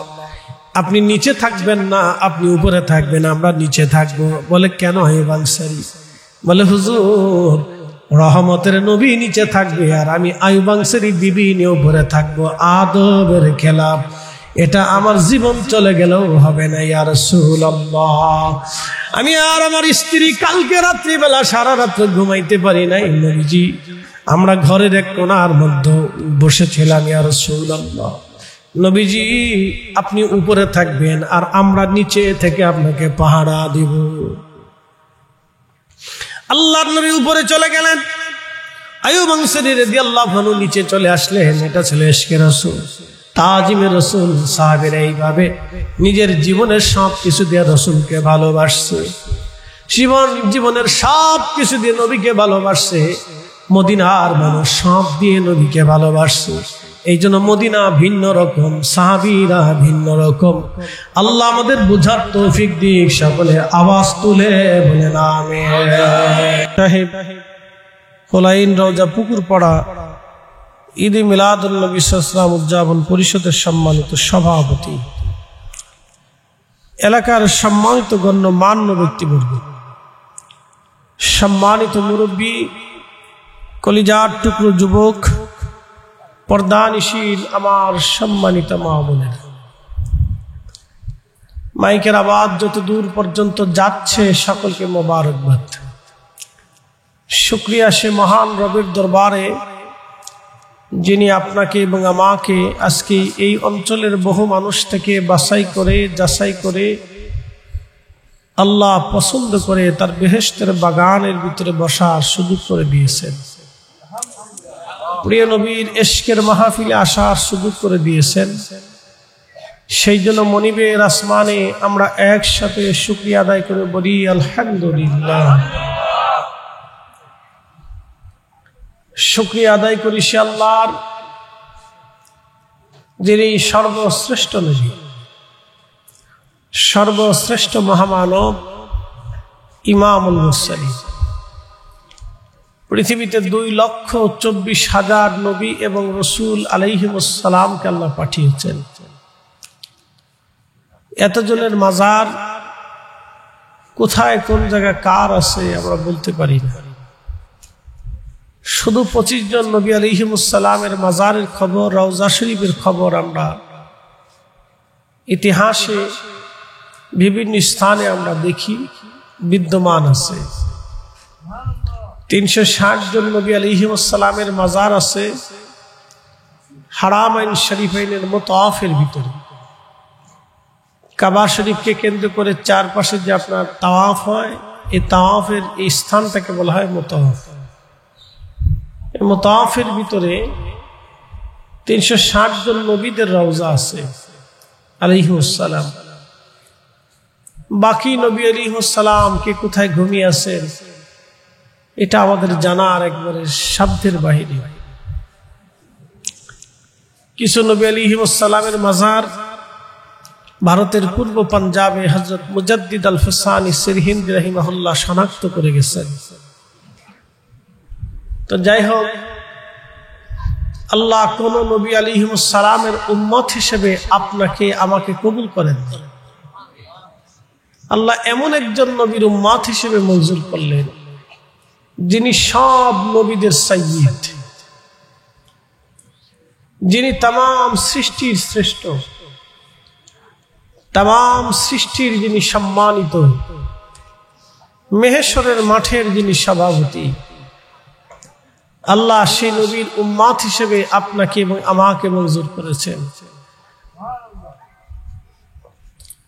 আপনি নিচে থাকবেন না, আপনি উপরে থাকবেন, আমরা নিচে থাকবো। বলে, কেন আইয়ুব আনসারী? বলে, হুজুর, রহমতের নবী নিচে থাকবে আর আমি আইয়ুব আনসারী বিবি নিয়ে উপরে থাকবো। আদবের খেলাফ, এটা আমার জীবন চলে গেলেও হবে না ইয়া রাসূলুল্লাহ। আমি আর আমার স্ত্রী কালকে রাত্রিবেলা সারা রাত ঘুমাইতে পারি নাই নবীজি, আমরা ঘরের এক কোণার মধ্যে বসেছিলাম ইয়া রাসূলুল্লাহ। নবীজি, আপনি উপরে থাকবেন আর আমরা নিচে থেকে আপনাকে পাহারা দিব। আল্লাহর নবী উপরে চলে গেলেন, আইয়ুব আনসারী রাদিয়াল্লাহু আনহু নিচে চলে আসলেন। এটা ছিল ইশকে রাসূল, তাজিমে রাসূল। সাহাবীরা এইভাবে নিজের জীবনের সব কিছু দিয়ে রাসূলকে ভালোবাসছে, জীবনের সব কিছু দিয়ে নবীকে ভালোবাসছে। মদিনার মানুষ সব দিয়ে নবীকে ভালোবাসছে। এই জন্য মদিনা ভিন্ন রকম, সাহাবীরা ভিন্ন রকম। আল্লাহ আমাদের বুঝার তৌফিক দিক। সকলে আওয়াজ তুলে বলেন আমিন। সাহেব হোলাইন রওজা পুকুরপাড়া ঈদে মিলাদুন নবী সাল্লাল্লাহু আলাইহি ওয়াসাল্লাম উদযাপন পরিষদের সম্মানিত সভাপতি, এলাকার সম্মানিত গণ্যমান্য ব্যক্তিবর্গ, সম্মানিত মুরব্বী, কলিজার টুকরো যুবক, পর্দানিশীল আমার সম্মানিত মা বোনেরা, মাইকের আওয়াজ যত দূর পর্যন্ত যাচ্ছে সকলকে মোবারকবাদ। শুকরিয়া সে মহান রবের দরবারে যিনি আপনাকে এবং আমাকে আজকে এই অঞ্চলের বহু মানুষ থেকে বাছাই করে যাচাই করে আল্লাহ পছন্দ করে তার বেহেশতের বাগানের ভিতরে বসার সুযোগ করে দিয়েছেন। প্রিয় নবীর ইশকের মাহফিলে আসার সুযোগ করে দিয়েছেন। সেই জন্য মনিবের আসমানে আমরা একসাথে শুকরিয়া আদায় করে বলি আলহামদুলিল্লাহ। শুকরিয়া আদায় করি সে আল্লাহর, যিনি সর্বশ্রেষ্ঠ নবী, সর্বশ্রেষ্ঠ মহামানব, ইমামুল মুরসালিন। পৃথিবীতে 2,24,000 নবী এবং রাসূল আলাইহিমুস সালামকে আল্লাহ পাঠিয়েছেন। এতজনের মাজার কোথায় কোন জায়গায় কার আছে আমরা বলতে পারি না। শুধু 25 জন নবী আলাইহিমুস সালামের মাজারের খবর, রওজা শরীফের খবর আমরা ইতিহাসে বিভিন্ন স্থানে আমরা দেখি বিদ্যমান আছে। 360 জন নবী আলাইহিমুস সালামের মাজার আছে হারামাইন শরীফাইনের মুতাওয়াফের ভিতরে। কাবা শরীফকে কেন্দ্র করে চারপাশে যে আপনার তাওয়াফ হয়, এই তাওয়াফের এই স্থানটাকে বলা হয় মুতাওয়াফ। এই মুতাওয়াফের ভিতরে 360 জন নবীদের রওজা আছে আলাইহিমুস সালাম। বাকি নবী আলাইহিমুস সালাম কে কোথায় ঘুমিয়ে আছেন এটা আমাদের জানার একবারে সাধ্যের বাহিরে। কিছু নবী আলাইহিমুস সালামের মাজার ভারতের পূর্ব পাঞ্জাবে হযরত মুজাদ্দিদ আল ফসানি সিরহিন্দি রাহিমাহুল্লাহ শনাক্ত করে গেছেন। তো যাই হোক, আল্লাহ কোন নবী আলাইহিমুস সালামের উম্মত হিসেবে আপনাকে আমাকে কবুল করেন। আল্লাহ এমন একজন নবীর উম্মত হিসেবে মঞ্জুর করলেন যিনি সব নবীদের সাইয়্যিদ, যিনি তামাম সৃষ্টির শ্রেষ্ঠ, তামাম সৃষ্টির যিনি সম্মানিত, মেহেশ্বরের মাঠের যিনি সভাপতি। আল্লাহ সেই নবীর উম্মত হিসেবে আপনাকে এবং আমাকে মঞ্জুর করেছেন।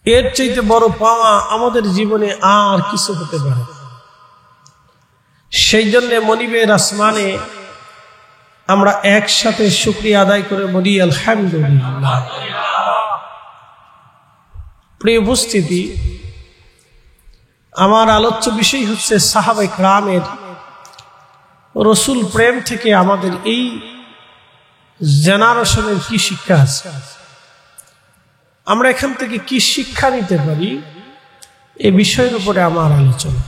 এর চাইতে বড় পাওয়া আমাদের জীবনে আর কিছু হতে পারে। সেই জন্য মনিবের আসমানে আমরা একসাথে শুকরিয়া আদায় করে বলি আলহামদুলিল্লাহ। প্রিয় উপস্থিতি, আমার আলোচ্য বিষয় হচ্ছে সাহাবায়ে কেরামের রসুল প্রেম থেকে আমাদের এই জেনারেশনের কি শিক্ষা আছে, আমরা এখান থেকে কি শিক্ষা নিতে পারি, এই বিষয়ের উপরে আমার আলোচনা।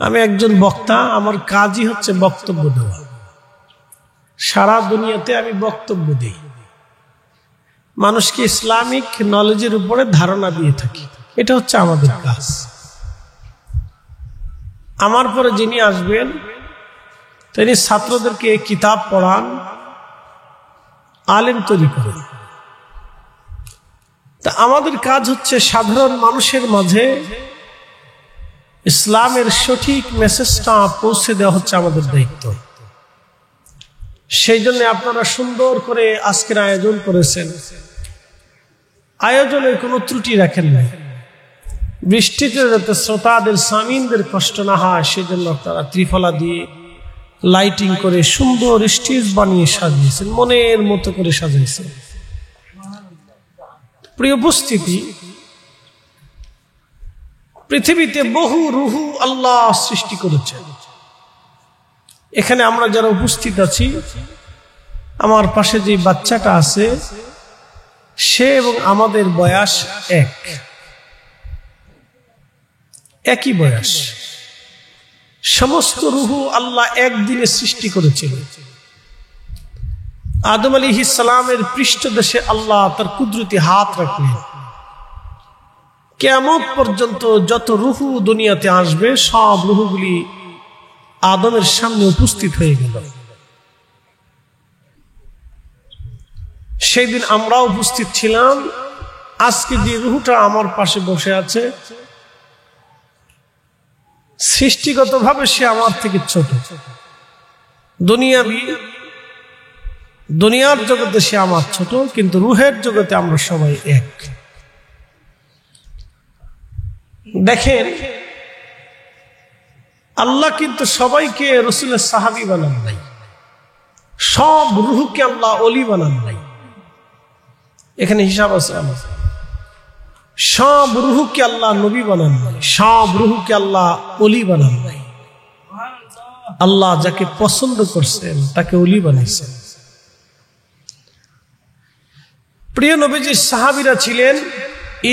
আমি একজন বক্তা, আমার কাজই হচ্ছে বক্তব্য দেওয়া। সারা দুনিয়াতে আমি বক্তব্য দিই, মানুষকে ইসলামিক নলেজের উপরে ধারণা দিয়ে থাকি। এটা হচ্ছে আমাদের কাজ। আমার পরে যিনি আসবেন তিনি ছাত্রদেরকে কিতাব পড়ান, আলেম তৈরি করেন। তা আমাদের কাজ হচ্ছে সাধারণ মানুষের মাঝে ইসলামের সঠিক মেসেজটা পৌঁছে দেওয়া হচ্ছে আমাদের দায়িত্ব। সেই জন্য আপনারা সুন্দর করে আজকের আয়োজন করেছেন। আয়োজনের কোনো ত্রুটি রাখেন না। বৃষ্টিতে যাতে শ্রোতাদের সামিনদের কষ্ট না হয় সেজন্য আপনারা ত্রিফলা দিয়ে লাইটিং করে সুন্দর স্টেজ বানিয়ে সাজিয়েছেন, মনের মতো করে সাজিয়েছেন। প্রিয় উপস্থিতি, পৃথিবীতে বহু রুহু আল্লাহ সৃষ্টি করেছেন। এখানে আমরা যারা উপস্থিত আছি, আমার পাশে যে বাচ্চাটা আছে সে এবং আমাদের বয়স একই বয়স। সমস্ত রুহু আল্লাহ একদিনে সৃষ্টি করেছিল। আদম আলাইহিস সালামের পৃষ্ঠদেশে আল্লাহ তার কুদরতি হাত রাখলেন। কিয়ামত পর্যন্ত যত রুহু দুনিয়াতে আসবে সব রুহুগুলি আদমের সামনে উপস্থিত হয়ে গেল। সেই দিন আমরা উপস্থিত ছিলাম। আজকে যে রুহুটা আমার পাশে বসে আছে, সৃষ্টিগতভাবে সে আমার থেকে ছোট। দুনিয়ার জগতে সে আমার ছোট, কিন্তু রুহের জগতে আমরা সবাই এক। দেখেন, আল্লাহ কিন্তু সবাইকে রসুলের সাহাবী বানান নাই, সব রুহকে আল্লাহ অলি বানান নাই। এখানে হিসাব আছে। সব রুহকে আল্লাহ নবী বানান নাই, সব রুহকে আল্লাহ অলি বানান নাই। আল্লাহ যাকে পছন্দ করছেন তাকে অলি বানাইছেন। প্রিয় নবীজির সাহাবীরা ছিলেন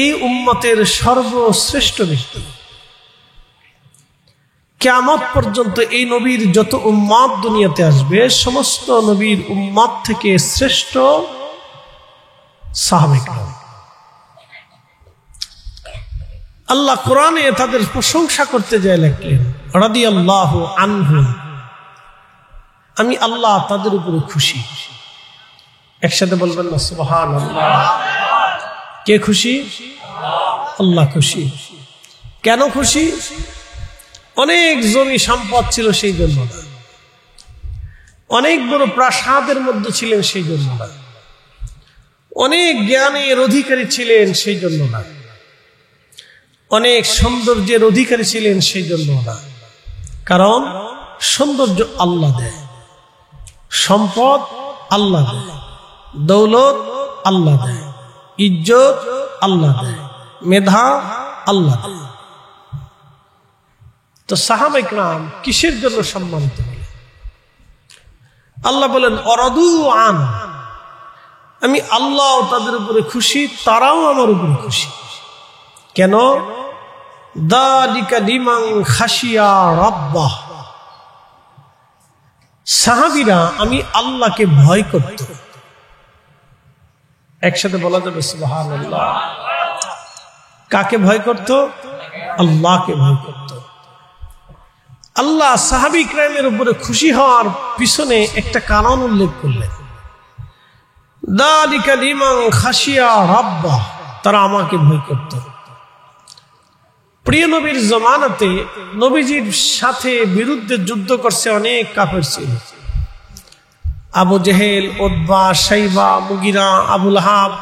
এই উম্মতের সর্বশ্রেষ্ঠ ব্যক্তি। কিয়ামত পর্যন্ত এই নবীর যত উম্মত দুনিয়াতে আসবে, সমস্ত নবীর উম্মত থেকে শ্রেষ্ঠ সাহাবায়ে কেরাম। আল্লাহ কোরআনে তাদের প্রশংসা করতে যায় লিখলেন, রাদিয়াল্লাহু আনহুম, আমি আল্লাহ তাদের উপরে খুশি। একসাথে বলবেন না সুবহানাল্লাহ। কে খুশি? আল্লাহ খুশি। কেন খুশি? অনেক জমি সম্পদ ছিল সেই জন্য না, অনেক বড় প্রাসাদের মধ্যে ছিলেন সেই জন্য না, অনেক জ্ঞানের অধিকারী ছিলেন সেই জন্য না, অনেক সৌন্দর্যের অধিকারী ছিলেন সেই জন্য না। কারণ সৌন্দর্য আল্লাহ দেয়, সম্পদ আল্লাহ দেয়, দৌলত আল্লাহ দেয়, ইজ্জত আল্লাহ দেয়, মেধা আল্লাহ দেয়। তো সাহাবায়ে কেরাম কিসের জন্য সম্মানিত হলেন? আল্লাহ বলেন, অরাদু আন, আমি আল্লাহ তাদের উপরে খুশি, তারাও আমার উপরে খুশি। কেন? যালিকা লিমান খাশিয়া রাব্বাহ, সাহাবীরা আমি আল্লাহকে ভয় করত। একসাথে বলা যাবে সুবহানাল্লাহ। কাকে ভয় করত? আল্লাহকে ভয় করত। আল্লাহ সাহাবী কিরামের উপরে খুশি হওয়ার পিছনে একটা কারণ উল্লেখ করলেন, যালিকা লিমান খাশিয়া রাব্বাহ, তারা আমাকে ভয় করত। প্রিয় নবীর জমানাতে নবীজির সাথে বিরুদ্ধে যুদ্ধ করছে অনেক কাফের ছিল। আবু জেহেল, উতবা, শাইবা, মুগিরা, আবুল আহাব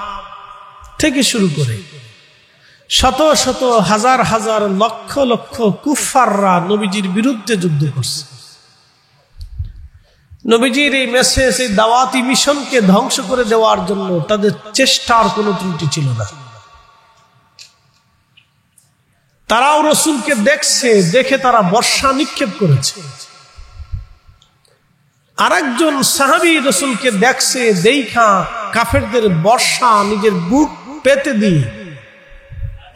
থেকে শুরু করে শত শত হাজার হাজার লক্ষ লক্ষ কুফাররা নবীজির বিরুদ্ধে যুদ্ধ করছে। নবীজির এই মেসেজ, এই দাওয়াতি মিশনকে ধ্বংস করে দেওয়ার জন্য তাদের চেষ্টার কোনো ত্রুটি ছিল না। তারাও রসুলকে দেখছে, দেখে তারা বর্ষা নিক্ষেপ করেছে। আরেকজন সাহাবী রসুলকে দেখছে, দেখা কাফেরদের বর্ষা নিজের বুক পেতে দিয়ে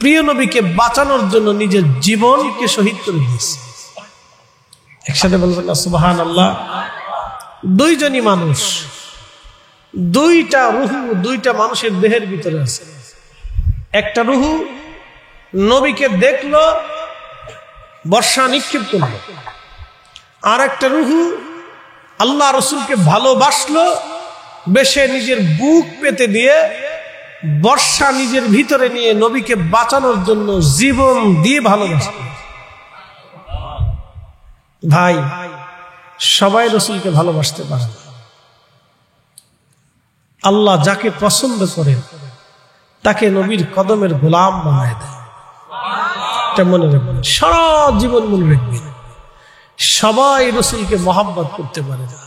প্রিয় নবীকে বাঁচানোর জন্য নিজের জীবনকে শহীদ করে দিয়েছে। একসাথে বলবেন না সুবহানাল্লাহ। দুইজনই মানুষ, দুইটা রুহু দুইটা মানুষের দেহের ভিতরে আছে। একটা রুহু নবীকে দেখলো, বর্ষা নিক্ষেপ করলো, আর একটা রুহু আল্লাহ রসুলকে ভালোবাসলো, বেশে নিজের বুক পেতে দিয়ে বর্ষা নিজের ভিতরে নিয়ে নবীকে বাঁচানোর জন্য জীবন দিয়ে ভালোবাসলো। ভাই, সবাই রসুলকে ভালোবাসতে পারে না। আল্লাহ যাকে পছন্দ করেন তাকে নবীর কদমের গোলাম বানায় দেয়। এটা মনে রাখবেন, সারা জীবন মনে রাখবেন। সবাই রসুলকে মহব্বত করতে পারে না।